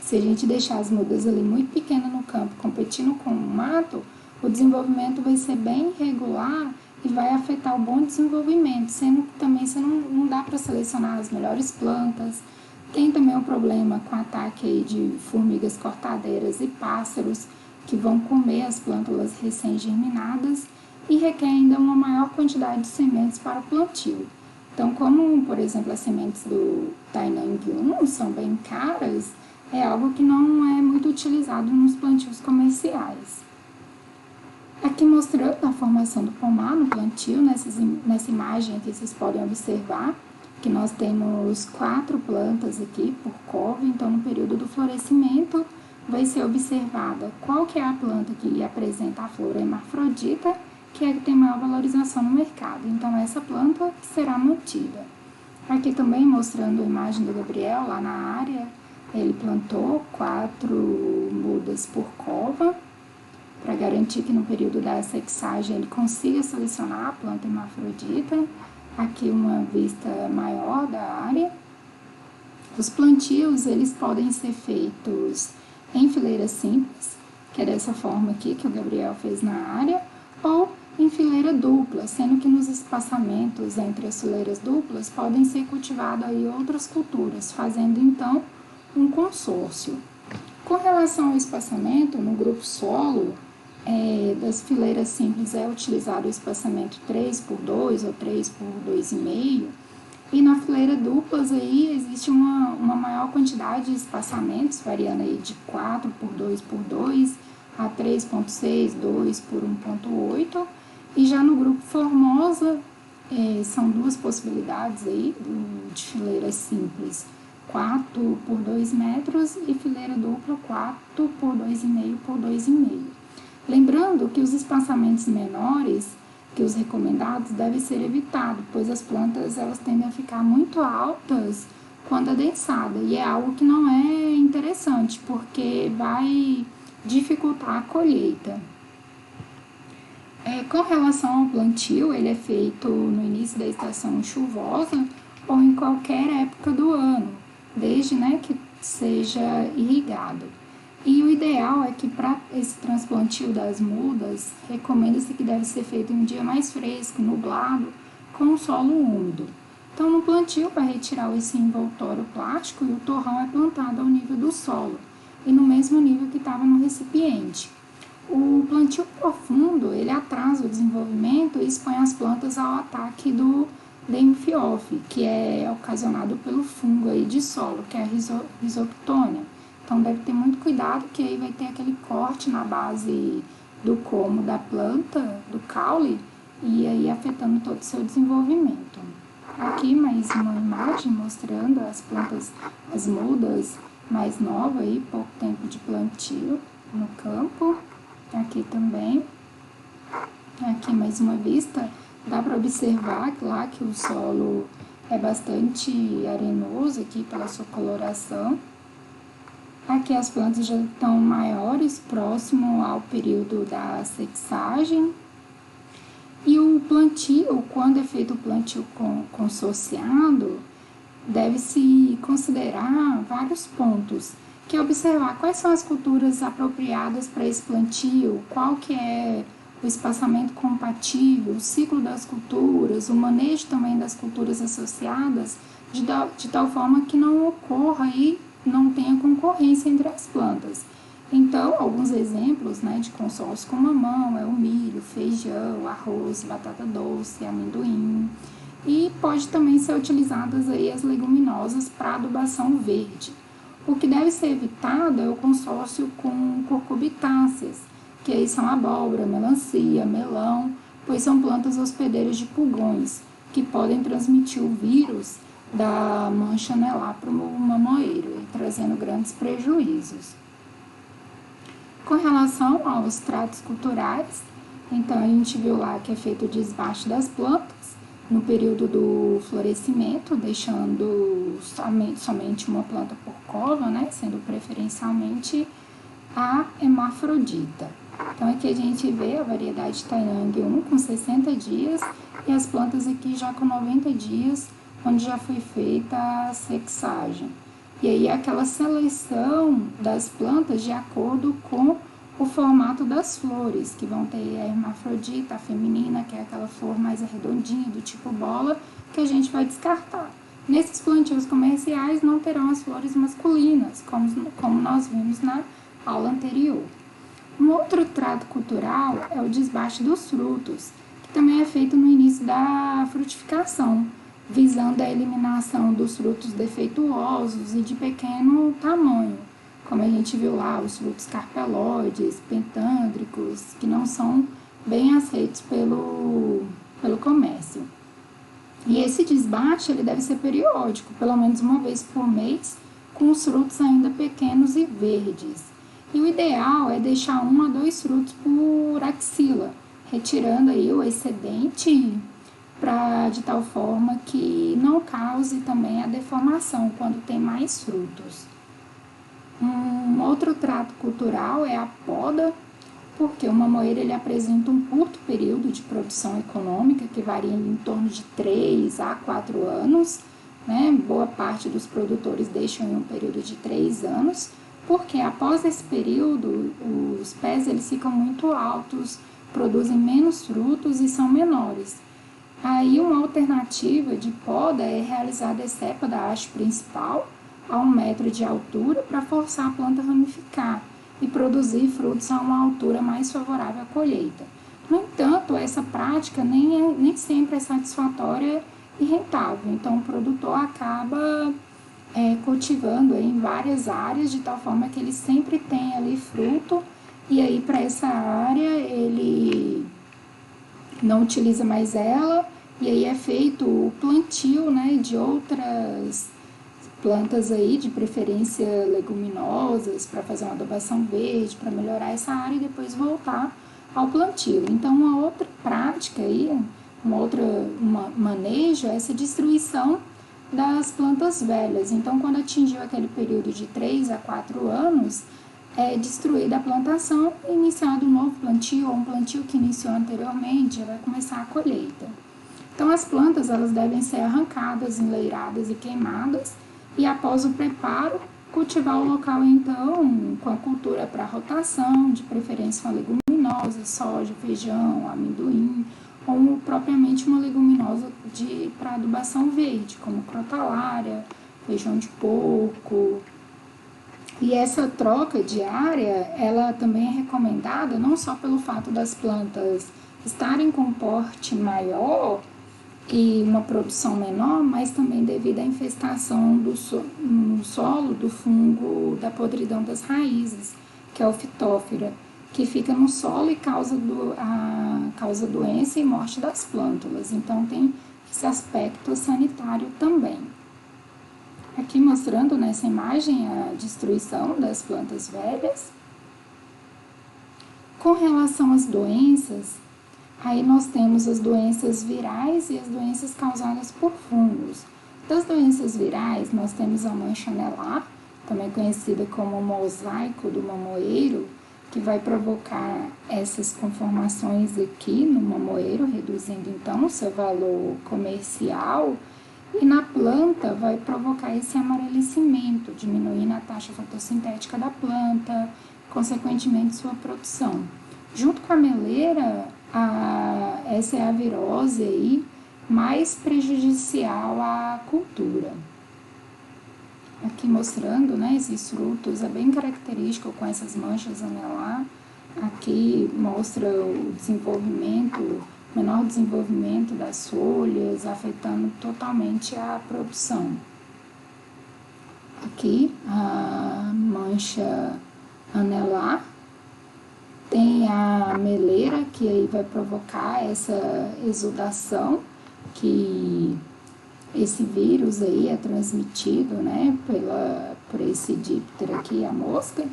se a gente deixar as mudas ali muito pequenas no campo, competindo com o mato, o desenvolvimento vai ser bem irregular e vai afetar o bom desenvolvimento, sendo que também você não dá para selecionar as melhores plantas. Tem também o problema com ataque aí de formigas cortadeiras e pássaros que vão comer as plântulas recém-germinadas e requer ainda uma maior quantidade de sementes para o plantio. Então, como, por exemplo, as sementes do Tainan não são bem caras, é algo que não é muito utilizado nos plantios comerciais. Aqui mostrando a formação do pomar no plantio, nessa imagem aqui vocês podem observar que nós temos 4 plantas aqui por cova, então no período do florescimento vai ser observada qual que é a planta que apresenta a flor hermafrodita, que é a que tem maior valorização no mercado, então essa planta será mantida. Aqui também mostrando a imagem do Gabriel lá na área, ele plantou 4 mudas por cova, para garantir que no período da sexagem ele consiga selecionar a planta hermafrodita. Aqui uma vista maior da área. Os plantios eles podem ser feitos em fileira simples, que é dessa forma aqui que o Gabriel fez na área, ou em fileira dupla, sendo que nos espaçamentos entre as fileiras duplas podem ser cultivadas aí outras culturas, fazendo então um consórcio. Com relação ao espaçamento, no grupo solo, das fileiras simples é utilizado o espaçamento 3x2 ou 3x2,5, e na fileira duplas aí existe uma maior quantidade de espaçamentos, variando aí de 4x2x2 a 3.6, 2x1.8, e já no grupo Formosa são 2 possibilidades aí de fileira simples, 4 por 2 metros e fileira dupla 4 por 2,5 por 2,5. Lembrando que os espaçamentos menores que os recomendados devem ser evitados, pois as plantas elas tendem a ficar muito altas quando adensada, e é algo que não é interessante, porque vai dificultar a colheita. Com relação ao plantio, ele é feito no início da estação chuvosa ou em qualquer época do ano, desde que seja irrigado. E o ideal é que para esse transplantio das mudas, recomenda-se que deve ser feito em um dia mais fresco, nublado, com o solo úmido. Então, no plantio, para retirar esse envoltório plástico, e o torrão é plantado ao nível do solo, e no mesmo nível que estava no recipiente. O plantio profundo, ele atrasa o desenvolvimento e expõe as plantas ao ataque do Denfioff, que é ocasionado pelo fungo aí de solo, que é a Rhizoctonia. Então, deve ter muito cuidado, que aí vai ter aquele corte na base do como da planta, do caule, e aí afetando todo o seu desenvolvimento. Aqui mais uma imagem mostrando as plantas, as mudas mais novas, aí, pouco tempo de plantio no campo. Aqui também. Aqui mais uma vista. Dá para observar lá que o solo é bastante arenoso aqui pela sua coloração. Aqui as plantas já estão maiores, próximo ao período da sexagem. E o plantio, quando é feito o plantio consorciado, deve-se considerar vários pontos. que é observar quais são as culturas apropriadas para esse plantio, qual que é o espaçamento compatível, o ciclo das culturas, o manejo também das culturas associadas, de tal forma que não ocorra e não tenha concorrência entre as plantas. Então, alguns exemplos, né, de consórcio com mamão é o milho, feijão, arroz, batata doce, amendoim. E pode também ser utilizadas aí as leguminosas para adubação verde. O que deve ser evitado é o consórcio com cucurbitáceas, que aí são abóbora, melancia, melão, pois são plantas hospedeiras de pulgões, que podem transmitir o vírus da mancha anelar para o mamoeiro, trazendo grandes prejuízos. Com relação aos tratos culturais, então a gente viu lá que é feito o desbaste das plantas no período do florescimento, deixando somente uma planta por cova, né, sendo preferencialmente a hermafrodita. Então aqui a gente vê a variedade Tainang 1 com 60 dias e as plantas aqui já com 90 dias, onde já foi feita a sexagem. E aí aquela seleção das plantas de acordo com o formato das flores, que vão ter a hermafrodita, a feminina, que é aquela flor mais arredondinha, do tipo bola, que a gente vai descartar. Nesses plantios comerciais não terão as flores masculinas, como nós vimos na aula anterior. Um outro trato cultural é o desbaste dos frutos, que também é feito no início da frutificação, visando a eliminação dos frutos defeituosos e de pequeno tamanho, como a gente viu lá, os frutos carpeloides, pentândricos, que não são bem aceitos pelo comércio. E esse desbate ele deve ser periódico, pelo menos uma vez por mês, com os frutos ainda pequenos e verdes. E o ideal é deixar 1 a 2 frutos por axila, retirando aí o excedente de tal forma que não cause também a deformação quando tem mais frutos. Um outro trato cultural é a poda, porque o mamoeiro ele apresenta um curto período de produção econômica, que varia em torno de 3 a 4 anos, né? Boa parte dos produtores deixam em um período de 3 anos, porque após esse período, os pés eles ficam muito altos, produzem menos frutos e são menores. Aí uma alternativa de poda é realizar a decepa da haste principal a 1 metro de altura para forçar a planta a ramificar e produzir frutos a uma altura mais favorável à colheita. No entanto, essa prática nem sempre é satisfatória e rentável, então o produtor acaba cultivando em várias áreas de tal forma que ele sempre tem ali fruto e aí para essa área ele não utiliza mais ela e aí é feito o plantio, né, de outras plantas aí, de preferência leguminosas, para fazer uma adubação verde, para melhorar essa área e depois voltar ao plantio. Então, uma outra prática aí, uma manejo é essa destruição das plantas velhas. Então, quando atingiu aquele período de 3 a 4 anos, é destruída a plantação e iniciado um novo plantio ou um plantio que iniciou anteriormente, já vai começar a colheita. Então, as plantas elas devem ser arrancadas, enleiradas e queimadas e após o preparo, cultivar o local então com a cultura para rotação, de preferência uma leguminosa, soja, feijão, amendoim, ou propriamente uma leguminosa para adubação verde, como crotalária, feijão de porco. E essa troca diária, ela também é recomendada não só pelo fato das plantas estarem com um porte maior e uma produção menor, mas também devido à infestação no solo do fungo da podridão das raízes, que é o fitófira, que fica no solo e causa doença e morte das plântulas. Então tem esse aspecto sanitário também. Aqui mostrando nessa imagem a destruição das plantas velhas. Com relação às doenças, aí nós temos as doenças virais e as doenças causadas por fungos. Das doenças virais, nós temos a mancha anelar, também conhecida como mosaico do mamoeiro, que vai provocar essas conformações aqui no mamoeiro, reduzindo então o seu valor comercial E na planta vai provocar esse amarelecimento, diminuindo a taxa fotossintética da planta, consequentemente sua produção. Junto com a meleira, essa é a virose aí mais prejudicial à cultura. Aqui mostrando, né, esses frutos, é bem característico com essas manchas anelar. Aqui mostra o desenvolvimento, menor desenvolvimento das folhas, afetando totalmente a produção. Aqui a mancha anelar, tem a meleira, que aí vai provocar essa exudação, que esse vírus aí é transmitido, né, por esse díptero aqui, a mosca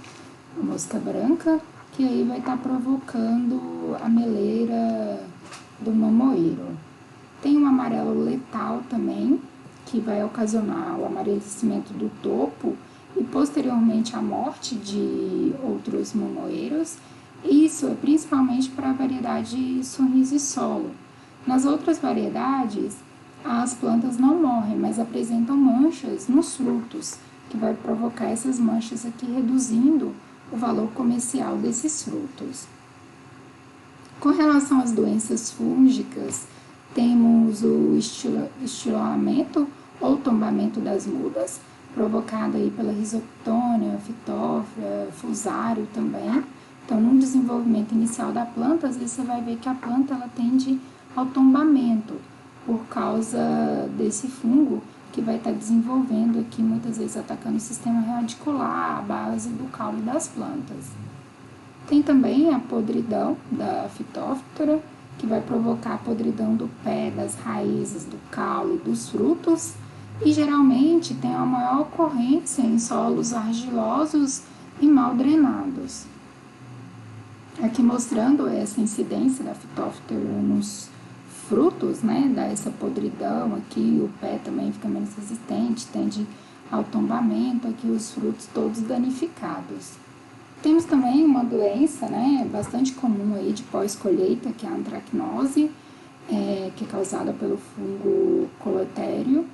branca, que aí vai estar provocando a meleira do mamoeiro. Tem um amarelo letal também, que vai ocasionar o amarelecimento do topo e posteriormente a morte de outros mamoeiros. Isso é principalmente para a variedade sorriso e solo. Nas outras variedades, as plantas não morrem, mas apresentam manchas nos frutos, que vai provocar essas manchas aqui, reduzindo o valor comercial desses frutos. Com relação às doenças fúngicas, temos o estiloamento ou tombamento das mudas, provocado aí pela Rhizoctonia, Phytophthora, Fusarium também. Então, no desenvolvimento inicial da planta, às vezes você vai ver que a planta ela tende ao tombamento, por causa desse fungo que vai estar desenvolvendo aqui, muitas vezes atacando o sistema radicular, a base do caule das plantas. Tem também a podridão da Phytophthora, que vai provocar a podridão do pé, das raízes, do caule, dos frutos, e geralmente tem a maior ocorrência em solos argilosos e mal drenados. Aqui mostrando essa incidência da Phytophthora nos frutos, né, dá essa podridão aqui, o pé também fica menos resistente, tende ao tombamento, aqui os frutos todos danificados. Temos também uma doença, né, bastante comum aí de pós-colheita, que é a antracnose, que é causada pelo fungo colotério,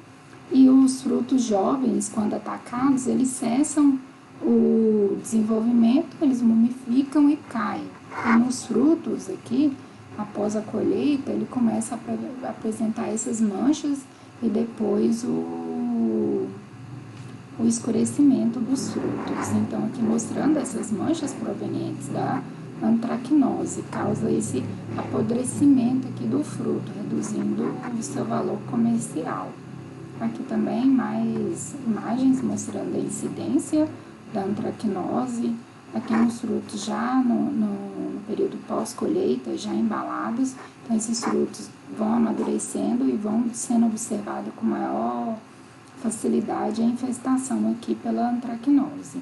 e os frutos jovens, quando atacados, eles cessam o desenvolvimento, eles mumificam e caem. E nos frutos aqui, após a colheita, ele começa a apresentar essas manchas e depois o escurecimento dos frutos. Então, aqui mostrando essas manchas provenientes da antracnose, causa esse apodrecimento aqui do fruto, reduzindo o seu valor comercial. Aqui também mais imagens mostrando a incidência da antracnose, aqui nos frutos já no período pós-colheita, já embalados. Então, esses frutos vão amadurecendo e vão sendo observados com maior facilidade a infestação aqui pela antracnose.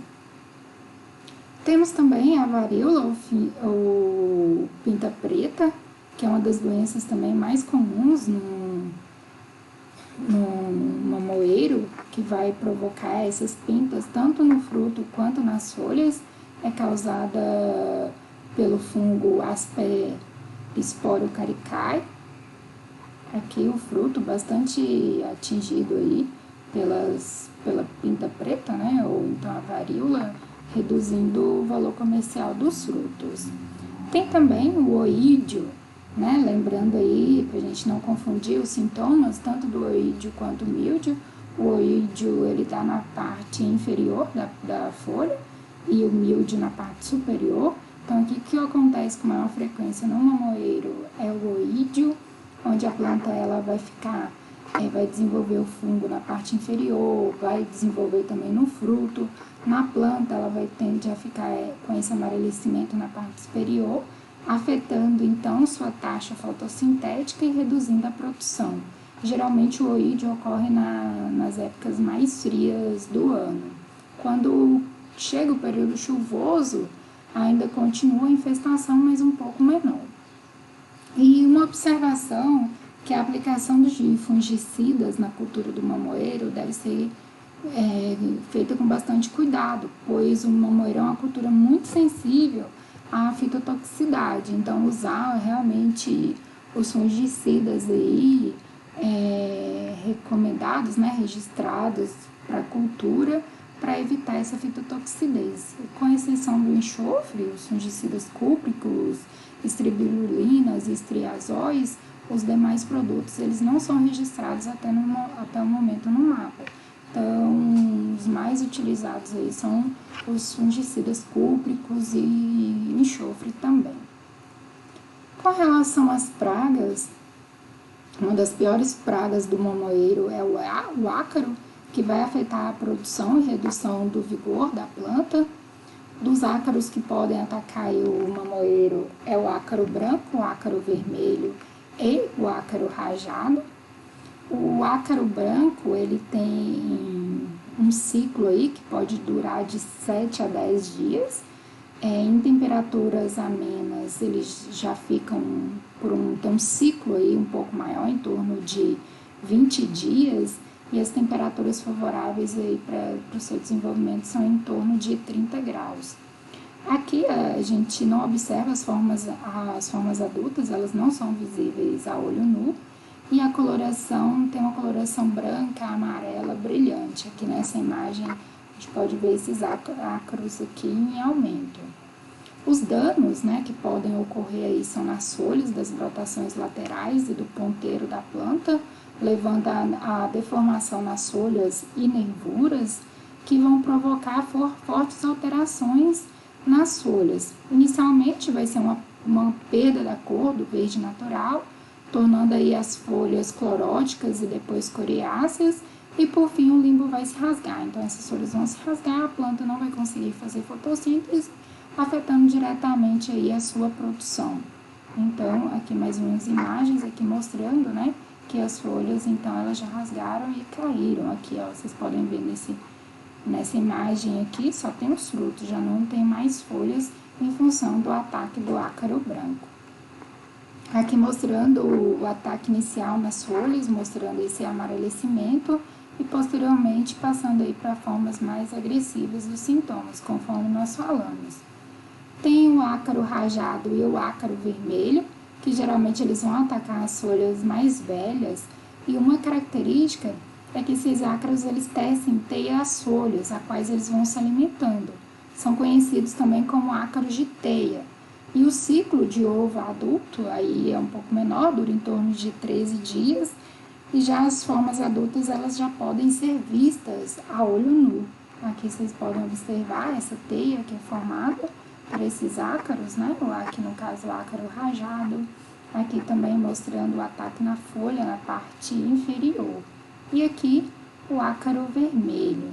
Temos também a varíola ou pinta preta, que é uma das doenças também mais comuns no mamoeiro, que vai provocar essas pintas tanto no fruto quanto nas folhas. É causada pelo fungo Aspergillus caricae. Aqui o fruto bastante atingido aí pela pinta preta, né, ou então a varíola, reduzindo o valor comercial dos frutos. Tem também o oídio, né, lembrando aí, para a gente não confundir os sintomas, tanto do oídio quanto do míldio. O oídio, ele está na parte inferior da folha e o míldio na parte superior. Então, aqui o que acontece com maior frequência no mamoeiro é o oídio, onde a planta ela vai desenvolver o fungo na parte inferior, vai desenvolver também no fruto. Na planta, ela vai tender a ficar com esse amarelecimento na parte superior, afetando então sua taxa fotossintética e reduzindo a produção. Geralmente o oídio ocorre nas épocas mais frias do ano. Quando chega o período chuvoso, ainda continua a infestação, mas um pouco menor. E uma observação que a aplicação de fungicidas na cultura do mamoeiro deve ser feita com bastante cuidado, pois o mamoeiro é uma cultura muito sensível à fitotoxicidade. Então, usar realmente os fungicidas aí recomendados, né, registrados para a cultura, para evitar essa fitotoxidez. Com exceção do enxofre, os fungicidas cúpricos, estribilulinas e estriazóis, os demais produtos eles não são registrados até o momento no mapa. Então, os mais utilizados aí são os fungicidas cúpricos e enxofre também. Com relação às pragas, uma das piores pragas do mamoeiro é o ácaro, que vai afetar a produção e redução do vigor da planta. Dos ácaros que podem atacar o mamoeiro é o ácaro branco, o ácaro vermelho e o ácaro rajado. O ácaro branco, ele tem um ciclo aí que pode durar de 7 a 10 dias. Em temperaturas amenas, eles já ficam tem um ciclo aí um pouco maior, em torno de 20 dias, e as temperaturas favoráveis aí para o seu desenvolvimento são em torno de 30 graus. Aqui a gente não observa as formas adultas, elas não são visíveis a olho nu, e a coloração tem uma coloração branca, amarela, brilhante. Aqui nessa imagem a gente pode ver esses ácaros aqui em aumento. Os danos, né, que podem ocorrer aí são nas folhas das brotações laterais e do ponteiro da planta, levando a deformação nas folhas e nervuras, que vão provocar fortes alterações nas folhas. Inicialmente vai ser uma perda da cor do verde natural, tornando aí as folhas cloróticas e depois coriáceas, e por fim o limbo vai se rasgar. Então essas folhas vão se rasgar, a planta não vai conseguir fazer fotossíntese, afetando diretamente aí a sua produção. Então aqui mais umas imagens aqui mostrando, né, que as folhas então elas já rasgaram e caíram. Aqui, ó, vocês podem ver nessa imagem aqui, só tem os frutos, já não tem mais folhas em função do ataque do ácaro branco. Aqui mostrando o ataque inicial nas folhas, mostrando esse amarelecimento e posteriormente passando aí para formas mais agressivas dos sintomas, conforme nós falamos. Tem o ácaro rajado e o ácaro vermelho, que geralmente eles vão atacar as folhas mais velhas, e uma característica é que esses ácaros eles tecem teia às folhas, a quais eles vão se alimentando. São conhecidos também como ácaros de teia. E o ciclo de ovo adulto aí é um pouco menor, dura em torno de 13 dias, e já as formas adultas elas já podem ser vistas a olho nu. Aqui vocês podem observar essa teia que é formada por esses ácaros, né? Aqui no caso o ácaro rajado, aqui também mostrando o ataque na folha, na parte inferior. E aqui o ácaro vermelho.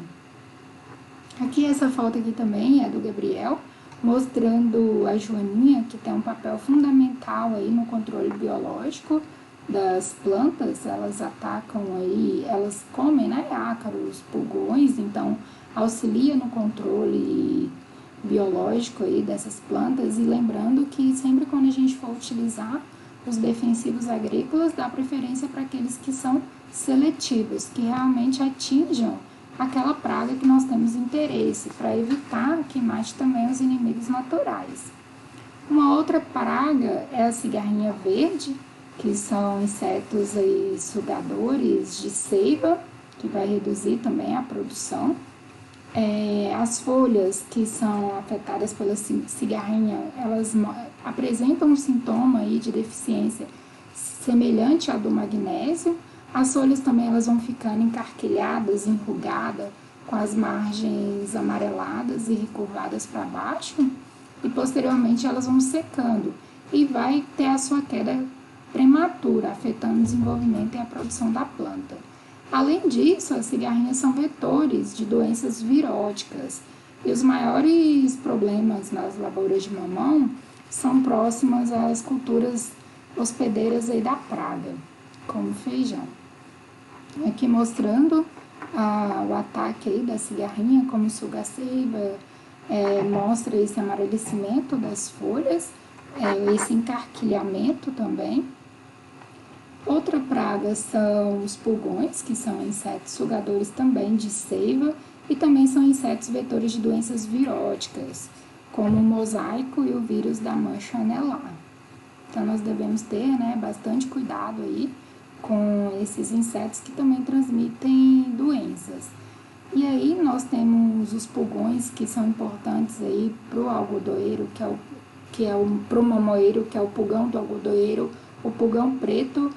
Aqui essa foto aqui também é do Gabriel, mostrando a joaninha, que tem um papel fundamental aí no controle biológico das plantas. Elas atacam aí, elas comem, né, ácaros, pulgões, então auxilia no controle biológico aí dessas plantas. E lembrando que sempre quando a gente for utilizar os defensivos agrícolas, dá preferência para aqueles que são seletivos, que realmente atinjam aquela praga que nós temos interesse, para evitar que mate também os inimigos naturais. Uma outra praga é a cigarrinha verde, que são insetos aí sugadores de seiva, que vai reduzir também a produção. As folhas que são afetadas pela cigarrinha, elas apresentam um sintoma aí de deficiência semelhante ao do magnésio. As folhas também elas vão ficando encarquilhadas, enrugadas, com as margens amareladas e recurvadas para baixo, e posteriormente elas vão secando e vai ter a sua queda prematura, afetando o desenvolvimento e a produção da planta. Além disso, as cigarrinhas são vetores de doenças viróticas, e os maiores problemas nas lavouras de mamão são próximas às culturas hospedeiras aí da praga, como feijão. Aqui mostrando o ataque aí da cigarrinha, como suga a seiva, mostra esse amarelecimento das folhas, esse encarquilhamento também. Outra praga são os pulgões, que são insetos sugadores também de seiva, e também são insetos vetores de doenças viróticas, como o mosaico e o vírus da mancha anelar. Então nós devemos ter, né, bastante cuidado aí com esses insetos que também transmitem doenças. E aí nós temos os pulgões que são importantes aí para o algodoeiro, para o mamoeiro, que é o pulgão do algodoeiro, o pulgão preto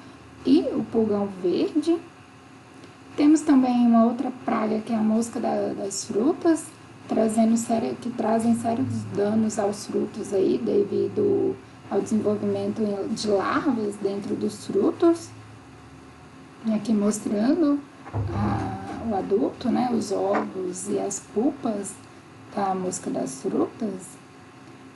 e o pulgão verde. Temos também uma outra praga que é a mosca das frutas, que trazem sérios danos aos frutos aí devido ao desenvolvimento de larvas dentro dos frutos. E aqui mostrando o adulto, né, os ovos e as pupas da mosca das frutas.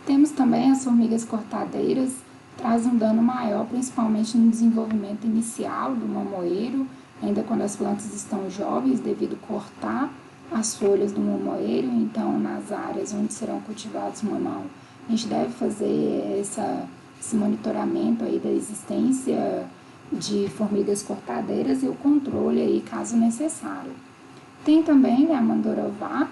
Temos também as formigas cortadeiras, trazem um dano maior, principalmente no desenvolvimento inicial do mamoeiro, ainda quando as plantas estão jovens, devido a cortar as folhas do mamoeiro. Então, nas áreas onde serão cultivados mamão, a gente deve fazer esse monitoramento aí da existência de formigas cortadeiras e o controle aí, caso necessário. Tem também a Mandorová,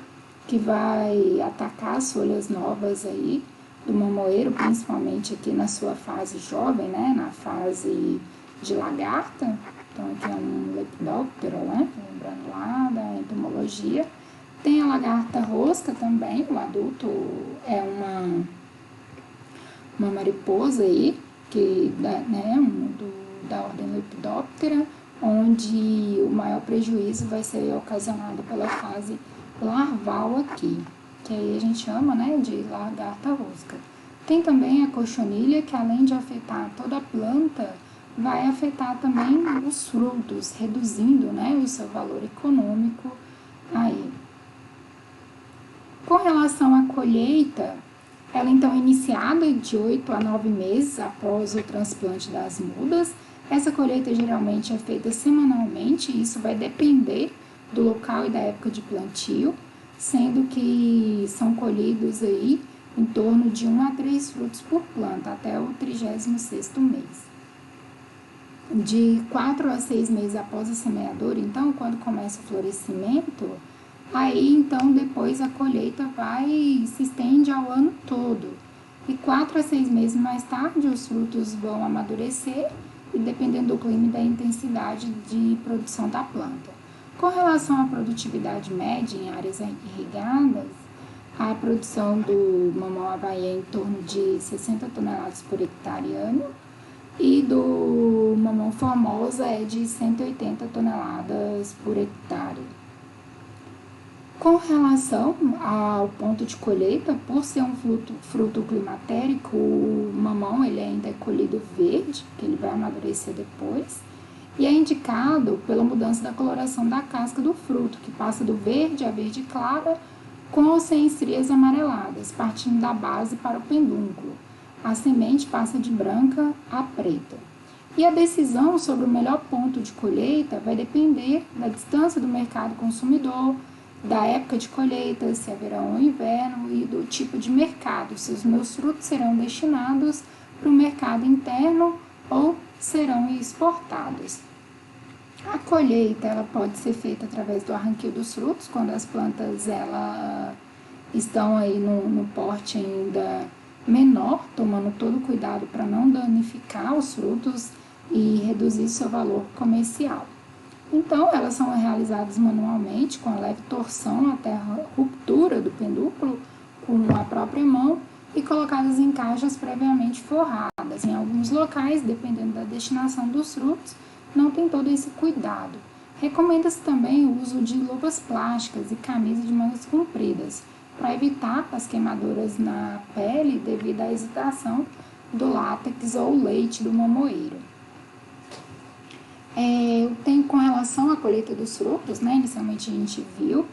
que vai atacar as folhas novas aí do mamoeiro, principalmente aqui na sua fase jovem, né, na fase de lagarta. Então aqui é um Lepidoptera, né, lembrando lá da entomologia. Tem a lagarta rosca também, o adulto é uma mariposa aí, que né, da ordem Lepidoptera, onde o maior prejuízo vai ser ocasionado pela fase larval aqui, que aí a gente chama, né, de lagarta rosca. Tem também a cochonilha, que além de afetar toda a planta, vai afetar também os frutos, reduzindo, né, o seu valor econômico aí. Com relação à colheita, ela então é iniciada de 8 a 9 meses após o transplante das mudas. Essa colheita geralmente é feita semanalmente, e isso vai depender do local e da época de plantio, sendo que são colhidos aí em torno de 1 a 3 frutos por planta, até o 36º mês. De 4 a 6 meses após a semeadura, então, quando começa o florescimento, aí então depois a colheita se estende ao ano todo. E 4 a 6 meses mais tarde os frutos vão amadurecer, e dependendo do clima e da intensidade de produção da planta. Com relação à produtividade média em áreas irrigadas, a produção do mamão Havaí é em torno de 60 toneladas por hectare ano, e do mamão Formosa é de 180 toneladas por hectare. Com relação ao ponto de colheita, por ser um fruto climatérico, o mamão ele ainda é colhido verde, que ele vai amadurecer depois, e é indicado pela mudança da coloração da casca do fruto, que passa do verde a verde clara, com ou sem estrias amareladas, partindo da base para o pedúnculo. A semente passa de branca a preta. E a decisão sobre o melhor ponto de colheita vai depender da distância do mercado consumidor, da época de colheita, se é verão ou inverno, e do tipo de mercado, se os meus frutos serão destinados para o mercado interno ou serão exportados. A colheita ela pode ser feita através do arranquio dos frutos, quando as plantas estão aí no porte ainda menor, tomando todo o cuidado para não danificar os frutos e reduzir seu valor comercial. Então, elas são realizadas manualmente, com a leve torção até a ruptura do pedúnculo com a própria mão, e colocadas em caixas previamente forradas. Em alguns locais, dependendo da destinação dos frutos, não tem todo esse cuidado. Recomenda-se também o uso de luvas plásticas e camisas de mangas compridas, para evitar as queimaduras na pele devido à hesitação do látex ou leite do mamoeiro. Com relação à colheita dos frutos, né, inicialmente a gente viu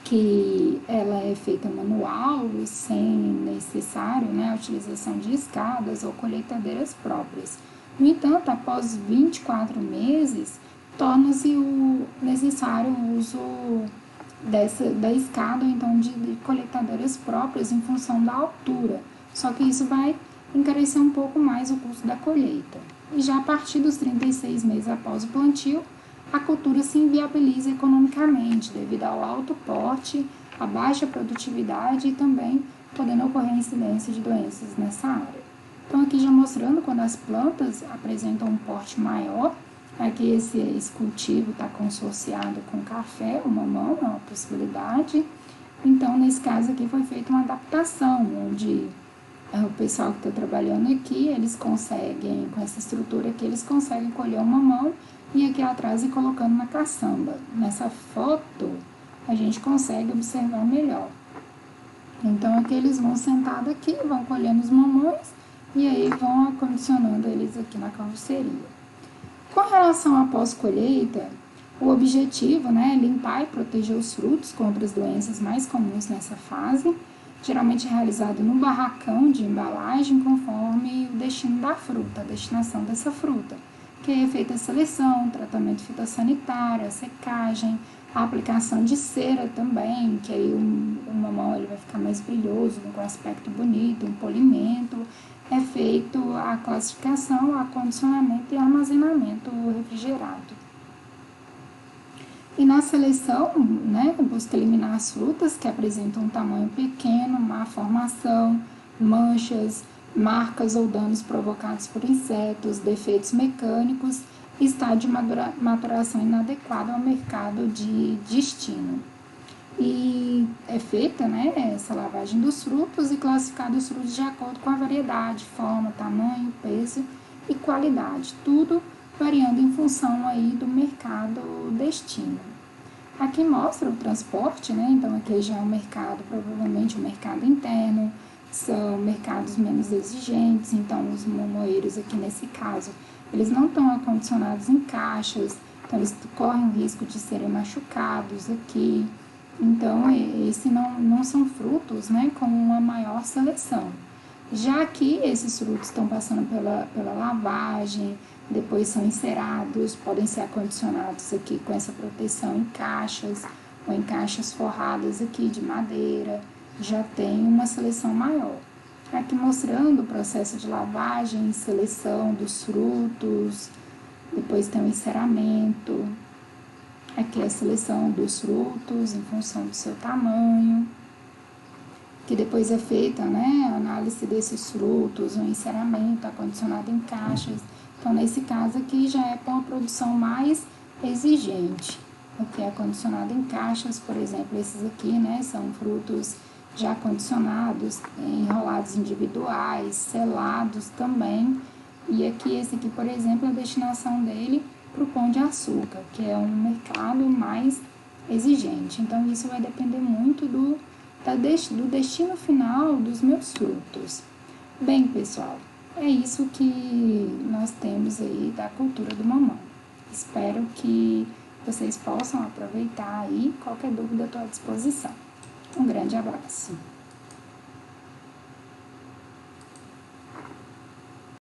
que ela é feita manual, sem necessário, né, a utilização de escadas ou colheitadeiras próprias. No entanto, após 24 meses, torna-se necessário o uso da escada ou então de colheitadeiras próprias em função da altura. Só que isso vai encarecer um pouco mais o custo da colheita. E já a partir dos 36 meses após o plantio, a cultura se inviabiliza economicamente devido ao alto porte, a baixa produtividade e também podendo ocorrer incidência de doenças nessa área. Então aqui já mostrando quando as plantas apresentam um porte maior, Aqui esse cultivo está consorciado com café, o mamão, é uma possibilidade. Então, nesse caso aqui foi feita uma adaptação, onde o pessoal que está trabalhando aqui, eles conseguem, com essa estrutura aqui, eles conseguem colher o mamão e aqui atrás ir colocando na caçamba. Nessa foto, a gente consegue observar melhor. Então, aqui eles vão sentados aqui, vão colhendo os mamões e aí vão acondicionando eles aqui na carroceria. Com relação à pós-colheita, o objetivo, né, é limpar e proteger os frutos contra as doenças mais comuns nessa fase, geralmente realizado no barracão de embalagem conforme o destino da fruta, a destinação dessa fruta, que é feita a seleção, tratamento fitossanitário, a secagem, a aplicação de cera também, que aí o mamão ele vai ficar mais brilhoso, com um aspecto bonito, um polimento. É feito a classificação, acondicionamento e armazenamento refrigerado. E na seleção, né, busca eliminar as frutas que apresentam um tamanho pequeno, má formação, manchas, marcas ou danos provocados por insetos, defeitos mecânicos e estado de maturação inadequado ao mercado de destino. E é feita, né, essa lavagem dos frutos e classificada os frutos de acordo com a variedade, forma, tamanho, peso e qualidade, tudo variando em função aí do mercado destino. Aqui mostra o transporte, né, então aqui já é um mercado, provavelmente um mercado interno, são mercados menos exigentes, então os mamoeiros aqui nesse caso, eles não estão acondicionados em caixas, então eles correm o risco de serem machucados aqui. Então, esse não são frutos, né, com uma maior seleção. Já que esses frutos estão passando pela lavagem, depois são encerados, podem ser acondicionados aqui com essa proteção em caixas, ou em caixas forradas aqui de madeira, já tem uma seleção maior. Aqui mostrando o processo de lavagem e seleção dos frutos, depois tem o enceramento. Aqui é a seleção dos frutos em função do seu tamanho, que depois é feita, né, a análise desses frutos, o enceramento acondicionado em caixas. Então, nesse caso aqui já é para uma produção mais exigente. Aqui é acondicionado em caixas, por exemplo, esses aqui, né, são frutos já acondicionados, enrolados individuais, selados também. E aqui, esse aqui, por exemplo, a destinação dele para o Pão de Açúcar, que é um mercado mais exigente. Então, isso vai depender muito do destino final dos meus frutos. Bem, pessoal, é isso que nós temos aí da cultura do mamão. Espero que vocês possam aproveitar aí. Qualquer dúvida, estou à disposição. Um grande abraço.